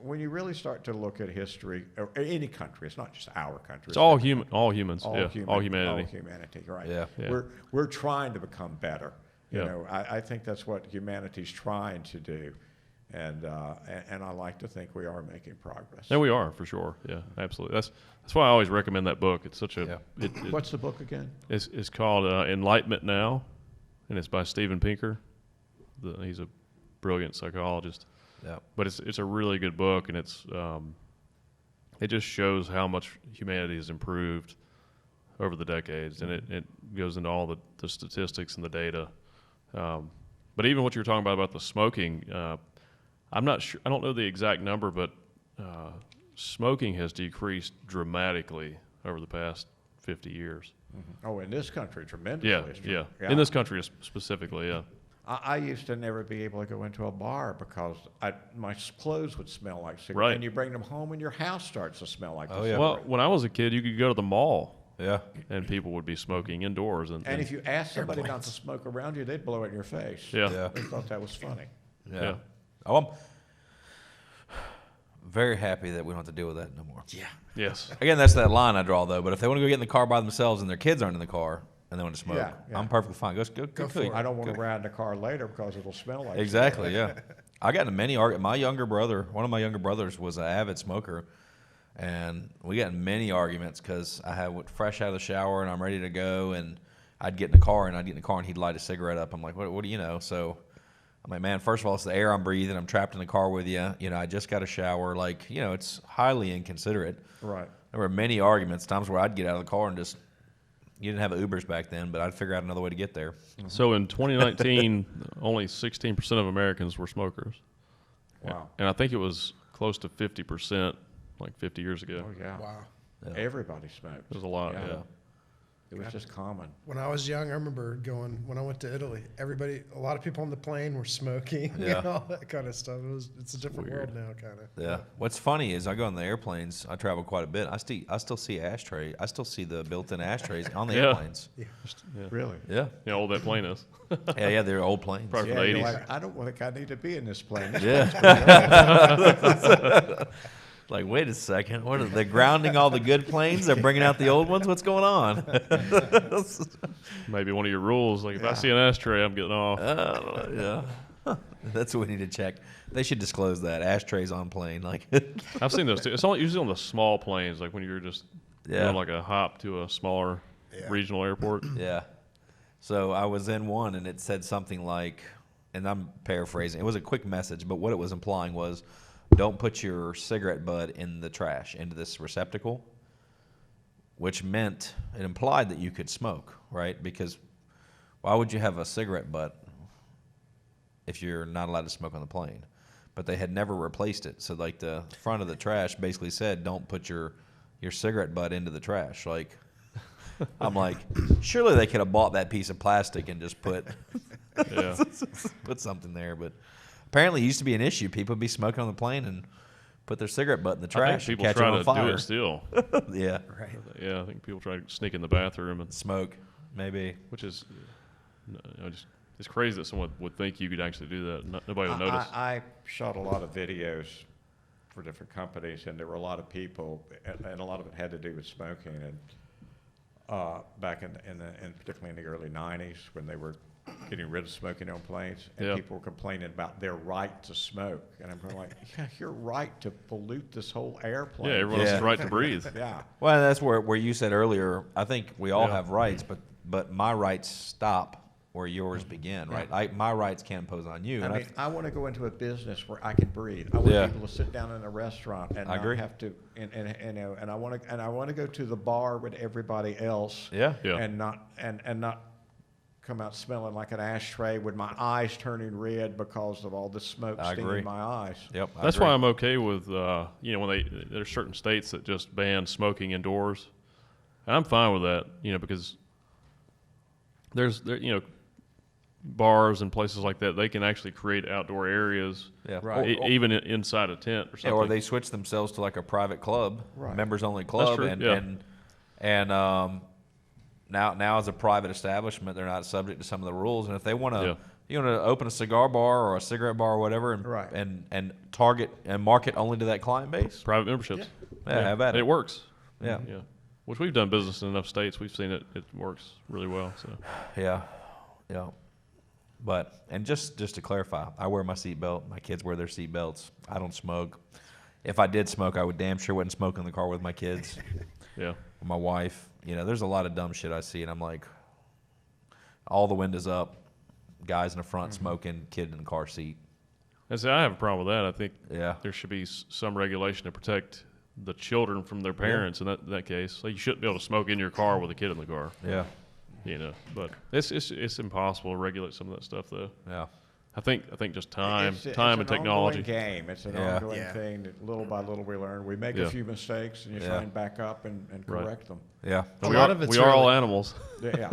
When you really start to look at history, or any country, it's not just our country. It's all human, all humans. all yeah, human, all humanity. All humanity, right? Yeah. Yeah. We're trying to become better. Yeah. I think that's what humanity's trying to do, and I like to think we are making progress. And we are for sure. Yeah, absolutely. That's why I always recommend that book. It's such a. Yeah. What's the book again? It's called Enlightenment Now, and it's by Steven Pinker. He's a brilliant psychologist. Yeah. But it's a really good book, and it just shows how much humanity has improved over the decades, and it goes into all the statistics and the data. But even what you were talking about the smoking, I'm not sure. I don't know the exact number, but smoking has decreased dramatically over the past 50 years. Mm-hmm. Oh, in this country, tremendously. Yeah. In this country specifically, yeah. I used to never be able to go into a bar because my clothes would smell like cigarettes. Right. And you bring them home and your house starts to smell like Oh, the yeah. Well, cigarette. when I was a kid, you could go to the mall, Yeah. and people would be smoking indoors. And And if you asked somebody not to smoke around you, they'd blow it in your face. Yeah. Yeah. They thought that was funny. Yeah. Yeah. Oh, very happy that we don't have to deal with that no more. Yeah. Yes. Again, that's that line I draw, though. But if they want to go get in the car by themselves and their kids aren't in the car and they want to smoke, Yeah, yeah. I'm perfectly fine. Go for it. I don't want to ride in the car later because it'll smell like Exactly, yeah. I got in many arguments. My younger brother, one of my younger brothers, was an avid smoker, and we got in many arguments because I had fresh out of the shower and I'm ready to go, and I'd get in the car and he'd light a cigarette up. I'm like, what do you know? So I'm like, man, first of all, it's the air I'm breathing. I'm trapped in the car with you. You know, I just got a shower. Like, you know, it's highly inconsiderate. Right. There were many arguments, times where I'd get out of the car and just, you didn't have Ubers back then, but I'd figure out another way to get there. So in 2019, only 16% of Americans were smokers. Wow. And I think it was close to 50% like 50 years ago. Oh, yeah. Wow. Everybody smoked. It was a lot, yeah. It was just common. When I was young, I remember when I went to Italy, a lot of people on the plane were smoking Yeah. and all that kind of stuff. It's a different world now, kind of. Yeah. What's funny is I go on the airplanes. I travel quite a bit. I still see ashtray. I still see the built-in ashtrays on the Yeah. airplanes. Yeah. Really? Yeah. You know how old that plane is. Yeah. They're old planes. Probably Yeah, from the you're 80s. like, I don't think I need to be in this plane. This Yeah. Like, wait a second. What are they grounding all the good planes? They're bringing out the old ones? What's going on? Maybe one of your rules, like if I see an ashtray, I'm getting off. Yeah. That's what we need to check. They should disclose that. Ashtrays on plane. Like, I've seen those too. It's usually on the small planes, like when you're just doing like a hop to a smaller regional airport. yeah. So I was in one, and it said something like, and I'm paraphrasing. It was a quick message, but what it was implying was, don't put your cigarette butt in the trash, into this receptacle, which meant it implied that you could smoke, right? Because why would you have a cigarette butt if you're not allowed to smoke on the plane? But they had never replaced it. So, like, the front of the trash basically said, don't put your cigarette butt into the trash. Like, I'm like, surely they could have bought that piece of plastic and just put put something there. But apparently it used to be an issue. People would be smoking on the plane and put their cigarette butt in the trash and people catch it try on to fire. do it still. Yeah. Right. Yeah, I think people try to sneak in the bathroom, and Smoke, maybe. which is, it's crazy that someone would think you could actually do that. Nobody would notice. I shot a lot of videos for different companies, and there were a lot of people, and a lot of it had to do with smoking. And back in particularly in the early '90s, when they were getting rid of smoking on planes, and people were complaining about their right to smoke, and I'm going like, yeah, your right to pollute this whole airplane. Yeah, everyone has the right to breathe. Yeah. Well, that's where you said earlier, I think we all have rights, but my rights stop where yours begin, right? My rights can't impose on you. I And mean, I want to go into a business where I can breathe. I want Yeah. people to sit down in a restaurant and I not agree. have to, and I want to go to the bar with everybody else. Yeah. Yeah. And not come out smelling like an ashtray with my eyes turning red because of all the smoke I stinging agree. my eyes. Yep. I That's agree. why I'm okay with, when there's certain states that just ban smoking indoors. And I'm fine with that, because there's bars and places like that, they can actually create outdoor areries, Yeah. Right. even inside a tent or Yeah, something. or they switch themselves to like a private club, Right. members only club, true, and yeah. now as a private establishment, they're not subject to some of the rules. And if they want to, Yeah. you want to open a cigar bar or a cigarette bar or whatever, and Right. and target and market only to that client base, Private memberships. Yeah, how about it? it? Works. Yeah. Yeah. Which we've done business in enough states, we've seen it works really well. So yeah. But and just to clarify, I wear my seatbelt. My kids wear their seatbelts. I don't smoke. If I did smoke, I would damn sure wouldn't smoke in the car with my kids. yeah. Or my wife. There's a lot of dumb shit I see, and I'm like, all the windows up, guys in the front smoking, kid in the car seat. And see, I have a problem with that. I think Yeah. there should be some regulation to protect the children from their parents in that case. Like you shouldn't be able to smoke in your car with a kid in the car. Yeah. But it's impossible to regulate some of that stuff though. Yeah. I think just time It's and an technology. ongoing game. It's an Yeah. ongoing thing that little by little we learn. We make Yeah. a few mistakes, and you Yeah. try and back up and Right. correct them. Yeah. A We lot are, of it's we are all really- animals. Yeah.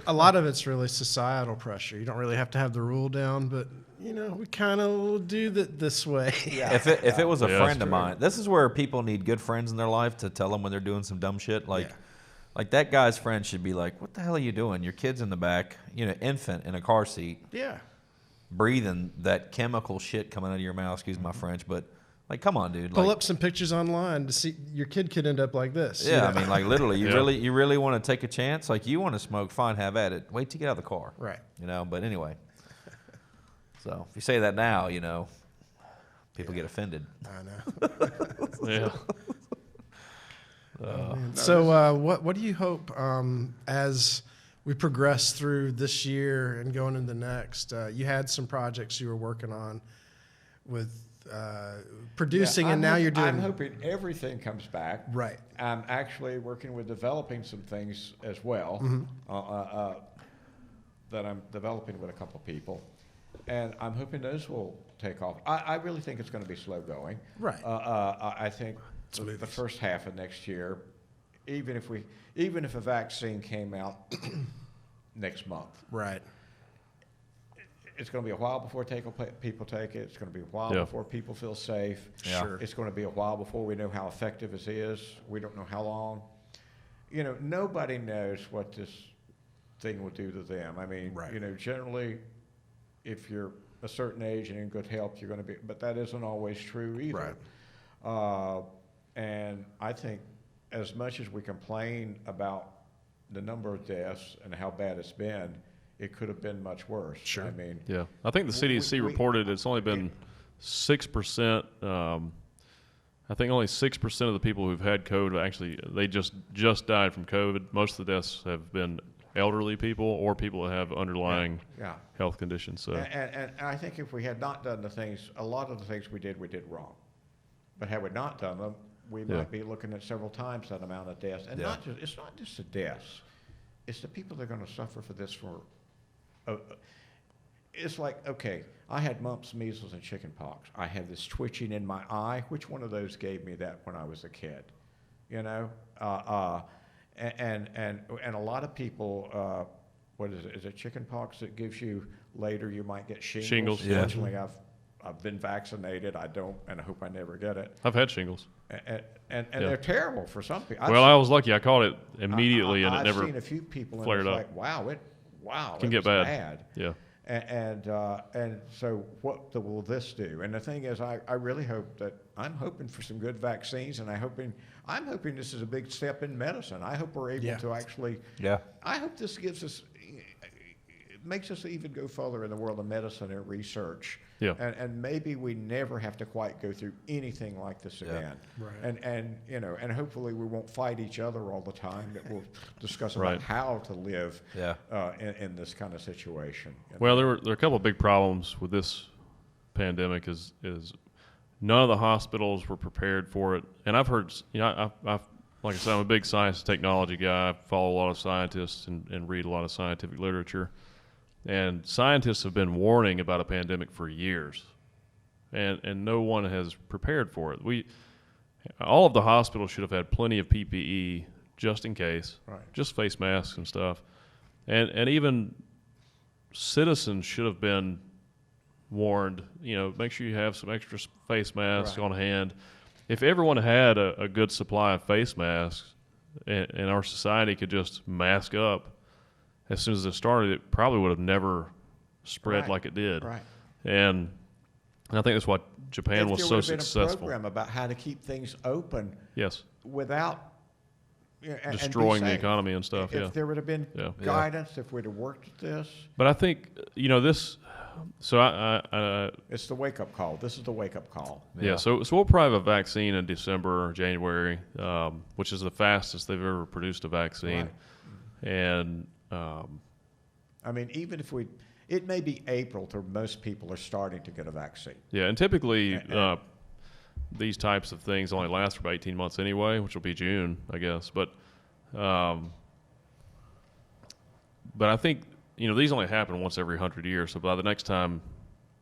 A lot of it's really societal pressure. You don't really have to have the rule down, but we kind of do that this way. If it was a Yeah, that's friend of true. mine, this is where people need good friends in their life to tell them when they're doing some dumb shit. Like that guy's friend should be like, "What the hell are you doing? Your kid's in the back, infant in a car seat, Yeah. breathing that chemical shit coming out of your mouth." Excuse my French, but Like, come on, dude. Pull like, up some pictures online to see your kid could end up like this. Yeah, you know? I mean, like literally, you Yeah. you really want to take a chance? Like, you want to smoke, fine, have at it. Wait till you get out of the car. Right. You know, but anyway. So if you say that now, you know, people get offended. I know. Yeah. So, what do you hope as we progress through this year and going into the next? You had some projects you were working on with producing, Yeah, and now you're doing. I'm hoping everything comes back. Right. I'm actually working with developing some things as well that I'm developing with a couple of people, and I'm hoping those will take off. I really think it's going to be slow going. Right. I think the first half of next year, even if a vaccine came out next month, Right. it's going to be a while before people take it. It's going to be a while Yeah. before people feel safe. Yeah. Sure. It's going to be a while before we know how effective it is. We don't know how long. You know, nobody knows what this thing will do to them. I mean, Right. you know, generally, if you're a certain age and in good health, you're going to be, but that isn't always true either. Right. And I think as much as we complain about the number of deaths and how bad it's been, it could have been much worse. Sure. I mean, Yeah. I think the CDC we- reported it's only been 6%. I think only 6% of the people who've had COVID actually, they just died from COVID. Most of the deaths have been elderly people or people that have underlying yeah. health conditions. So And I think if we had not done the things, a lot of the things we did wrong. But had we not done them, we Yeah. might be looking at several times that amount of deaths. And Yeah. it's not just the deaths. It's the people that are going to suffer for this for. It's like, okay, I had mumps, measles, and chickenpox. I had this twitching in my eye. Which one of those gave me that when I was a kid? You know, and a lot of people, what is it? Is it chickenpox that gives you later? You might get shingles. Shingles, yeah. Fortunately, I've been vaccinated. I don't, and I hope I never get it. I've had shingles. And Yeah. they're terrible for some people. Well, I was lucky. I caught it immediately, and it I've never seen a few people, and flared it's up. like, wow, it can get was bad. Yeah. And so what will this do? And the thing is, I really hope that I'm hoping for some good vaccines, and I'm hoping this is a big step in medicine. I hope we're able Yeah. to actually. Yeah. I hope this gives us, it makes us even go further in the world of medicine and research. Yeah. And maybe we never have to quite go through anything like this again. Right. And you know, and hopefully we won't fight each other all the time. That we'll discuss about Right. how to live Yeah. in this kind of situation. You know? Well, there are a couple of big problems with this pandemic. Is none of the hospitals were prepared for it, and I've heard, you know, I've like I said, I'm a big science and technology guy. I follow a lot of scientists and read a lot of scientific literature, and scientists have been warning about a pandemic for years, and no one has prepared for it. All of the hospitals should have had plenty of PPE just in case, Right. just face masks and stuff, and even citizens should have been warned, you know, make sure you have some extra face masks Right. on hand. If everyone had a good supply of face masks and our society could just mask up as soon as it started, it probably would have never spread Right. like it did. Right. And I think that's why Japan If was there so would have been successful. a program about how to keep things open Yes. without and be Destroying the safe. economy and stuff, If yeah. there would have been Yeah. guidance, if we'd have worked at this, But I think, you know, this, so I it's the wake-up call. This is the wake-up call. yeah, so we'll probably have a vaccine in December or January, which is the fastest they've ever produced a vaccine. Right. And I mean, even if it may be April till most people are starting to get a vaccine. yeah, and typically And- these types of things only last for about 18 months anyway, which will be June, I guess. But I think, you know, these only happen once every 100 years. So by the next time,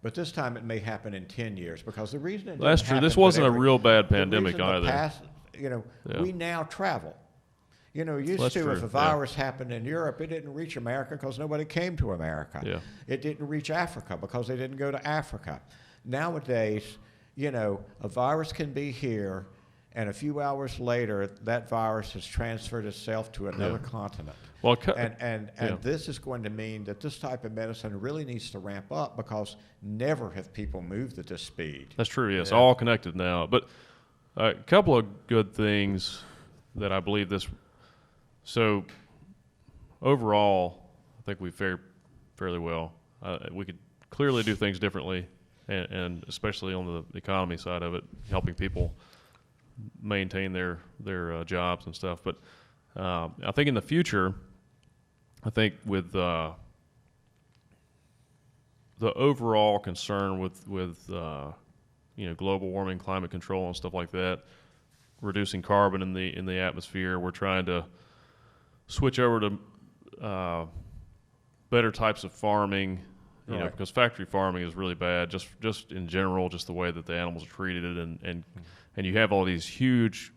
But this time it may happen in 10 years because the reason it that's didn't true. This happen wasn't a with real bad the pandemic reason the either. past, you know, Yeah. we now travel. You know, used Well, that's to true, if a yeah. virus happened in Europe, it didn't reach America because nobody came to America. Yeah. It didn't reach Africa because they didn't go to Africa. Nowadays, you know, a virus can be here and a few hours later, that virus has transferred itself to another Yeah. continent. Well, And yeah. this is going to mean that this type of medicine really needs to ramp up, because never have people moved at this speed. That's true. Yes, Yeah. all connected now. But a couple of good things that I believe this. So overall, I think we fared fairly well. We could clearly do things differently, and especially on the economy side of it, helping people maintain their jobs and stuff. But I think in the future, I think with the overall concern with global warming, climate control, and stuff like that, reducing carbon in the atmosphere, we're trying to switch over to better types of farming. Right. Because factory farming is really bad, just in general, just the way that the animals are treated, and you have all these huge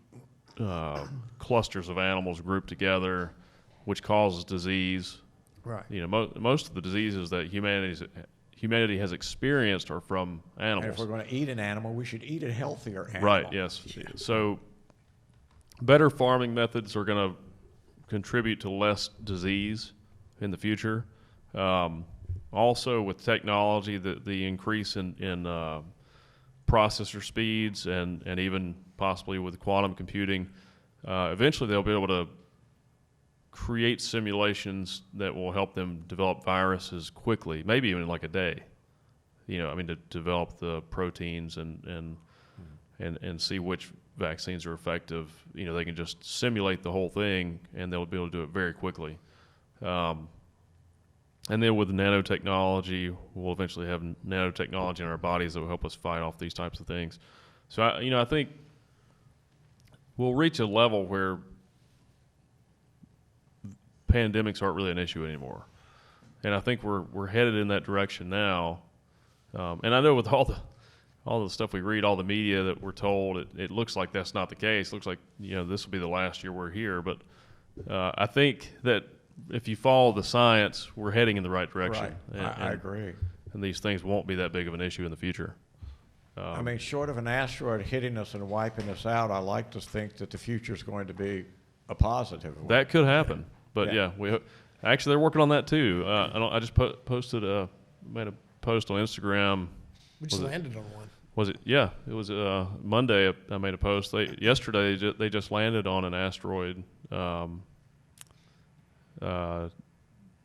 clusters of animals grouped together, which causes disease. Right. Most of the diseases that humanity has experienced are from And if animals. we're going to eat an animal, we should eat a healthier animal. Right. Yes. So better farming methods are going to contribute to less disease in the future. Also, with technology, the increase in processor speeds and even possibly with quantum computing, eventually they'll be able to create simulations that will help them develop viruses quickly, maybe even in like a day. To develop the proteins and see which vaccines are effective. They can just simulate the whole thing, and they'll be able to do it very quickly. And then with nanotechnology, we'll eventually have nanotechnology in our bodies that will help us fight off these types of things. So I think we'll reach a level where pandemics aren't really an issue anymore, and I think we're headed in that direction now. And I know with all the stuff we read, all the media that we're told, it looks like that's not the case. It looks like this will be the last year we're here, but I think that if you follow the science, we're heading in the right direction. Right. I agree. And these things won't be that big of an issue in the future. I mean, short of an asteroid hitting us and wiping us out, I like to think that the future is going to be a positive one. That could happen, but Yeah. actually they're working on that too. I just made a post on Instagram. We just Was it- landed on one. Was it? Yeah, it was Monday. I made a post. Yesterday they just landed on an asteroid.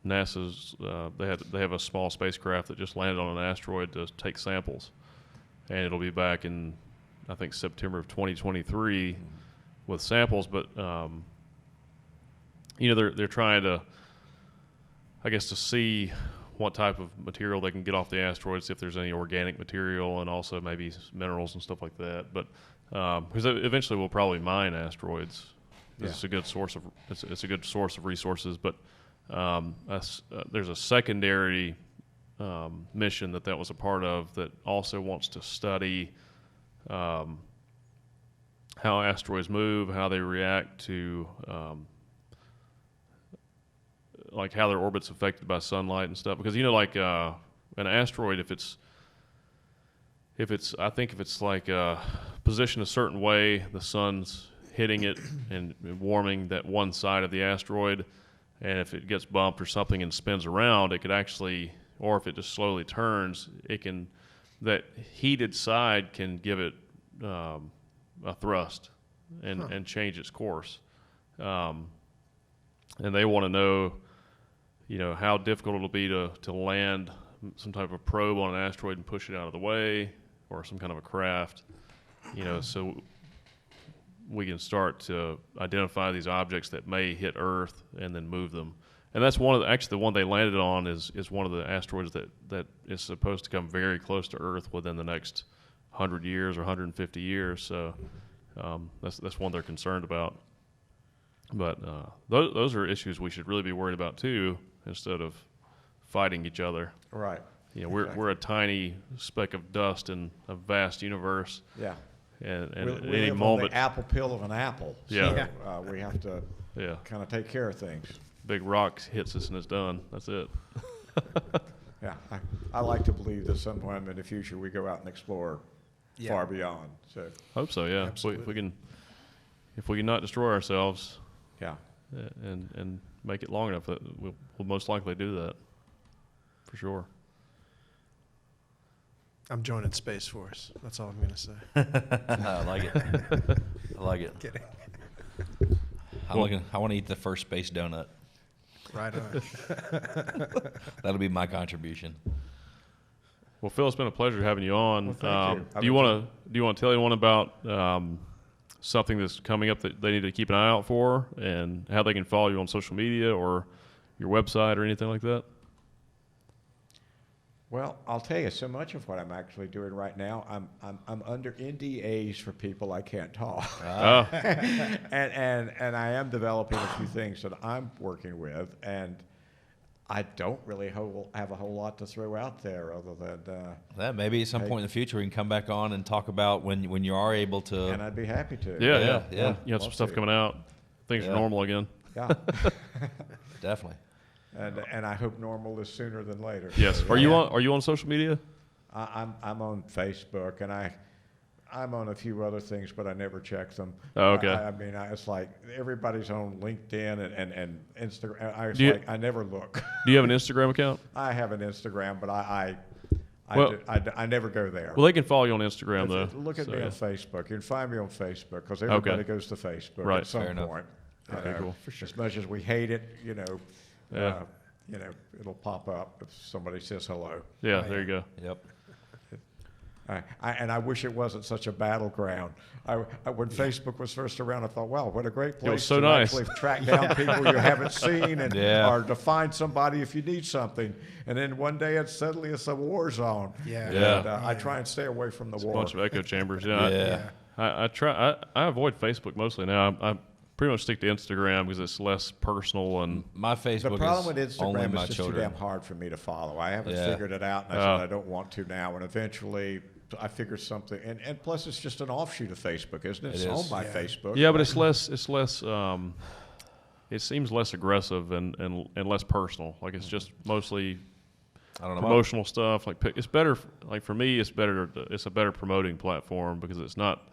NASA's they have a small spacecraft that just landed on an asteroid to take samples, and it'll be back in I think September of 2023 with samples. But they're trying to, I guess, to see what type of material they can get off the asteroids, if there's any organic material, and also maybe minerals and stuff like that. But because eventually we'll probably mine asteroids. Yeah. It's a good source of resources. But there's a secondary mission that was a part of that also wants to study how asteroids move, how they react to like how their orbit's affected by sunlight and stuff. Because an asteroid, if it's like positioned a certain way, the sun's hitting it and warming that one side of the asteroid, and if it gets bumped or something and spins around, it could actually, or if it just slowly turns, that heated side can give it a thrust and change its course. And they want to know, how difficult it'll be to land some type of probe on an asteroid and push it out of the way, or some kind of a craft, so we can start to identify these objects that may hit Earth and then move them. And that's actually the one they landed on is one of the asteroids that is supposed to come very close to Earth within the next 100 years or 150 years. So that's one they're concerned about. But those are issues we should really be worried about too, instead of fighting each other. Right. We're a tiny speck of dust in a vast universe. Yeah. And We at any live moment, on the apple peel of an apple. Yeah. So we have to kind of take care of things. big rock hits us and it's done. That's it. Yeah. I like to believe that sometime in the future we go out and explore Yeah. far beyond. So Hope so, yeah. If we Absolutely. can if we can not destroy ourselves Yeah. and make it long enough, that we'll most likely do that for sure. I'm joining Space Force. That's all I'm going to say. I like it. I like it. Kidding. I want to eat the first space donut. Right on. That'll be my contribution. Well, Phil, it's been a pleasure having you on. Well, thank you. Do you want to tell anyone about something that's coming up that they need to keep an eye out for, and how they can follow you on social media or your website or anything like that? Well, I'll tell you, so much of what I'm actually doing right now, I'm under NDAs for people I can't talk. And I am developing a few things that I'm working with, and I don't really have a whole lot to throw out there other than That maybe at some point in the future we can come back on and talk about when you are able to. and I'd be happy to. Yeah. You have some We'll stuff see. coming out. Things Yeah. are normal again. Yeah. Definitely. And I hope normal is sooner than later. Yes. So, Are yeah. you on social media? I'm on Facebook, and I'm on a few other things, but I never check them. Oh, okay. I mean, it's like everybody's on LinkedIn and Instagram. Do you- I never look. Do you have an Instagram account? I have an Instagram, but Well- I never go there. Well, they can follow you on Instagram though. Look at So, me yeah. on Facebook. You can find me on Facebook because everybody Okay. goes to Facebook Right. at some Fair enough. point. Okay, cool. As much as we hate it, Yeah. it'll pop up if somebody says hello. Yeah, there you go. Yep. And I wish it wasn't such a battleground. When Facebook was first around, I thought, wow, what a great place was so to nice. actually track down people you haven't seen and Yeah. or to find somebody if you need something. And then one day it's a war zone. Yeah. Yeah. And, I try and stay away from the A war. bunch of echo chambers. Yeah. Yeah. I try. I avoid Facebook mostly now. I pretty much stick to Instagram because it's less personal and My The Facebook problem is with only Instagram my is just too children. damn hard for me to follow. I haven't Yeah. figured it out, and I said I don't want to now. And eventually, I figured something. And plus, it's just an offshoot of Facebook, isn't it? It It's is. owned by Yeah. Facebook. yeah, but it's less. It seems less aggressive and less personal. Like it's just mostly I don't know. promotional stuff. Like it's better. Like for me, it's better. It's a better promoting platform because it's not.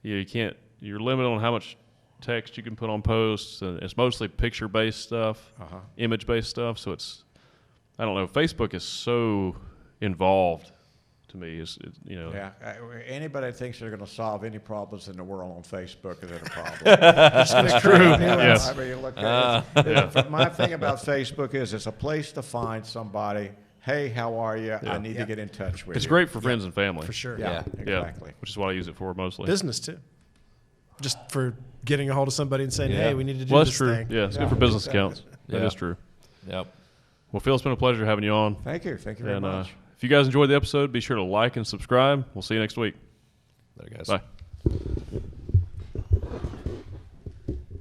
You can't. You're limited on how much text you can put on posts, and it's mostly picture-based stuff, Uh-huh. image-based stuff. So it's. I don't know. Facebook is so involved to me. Yeah. Anybody that thinks they're going to solve any problems in the world on Facebook is in a problem. That's true. Yes. I mean, look. My thing about Facebook is it's a place to find somebody. Hey, how are you? I need to get in touch with you. It's great for friends and family. For sure. Yeah, Yeah. exactly. Which is what I use it for mostly. Business too. Just for getting a hold of somebody and saying, Yeah. hey, we need to do Well, that's this true. thing. Yeah, it's Yeah, good for business exactly. accounts. That Yeah. is true. Yep. Well, Phil, it's been a pleasure having you on. Thank you. Thank you very And much. if you guys enjoyed the episode, be sure to like and subscribe. We'll see you next week. There, guys. Bye.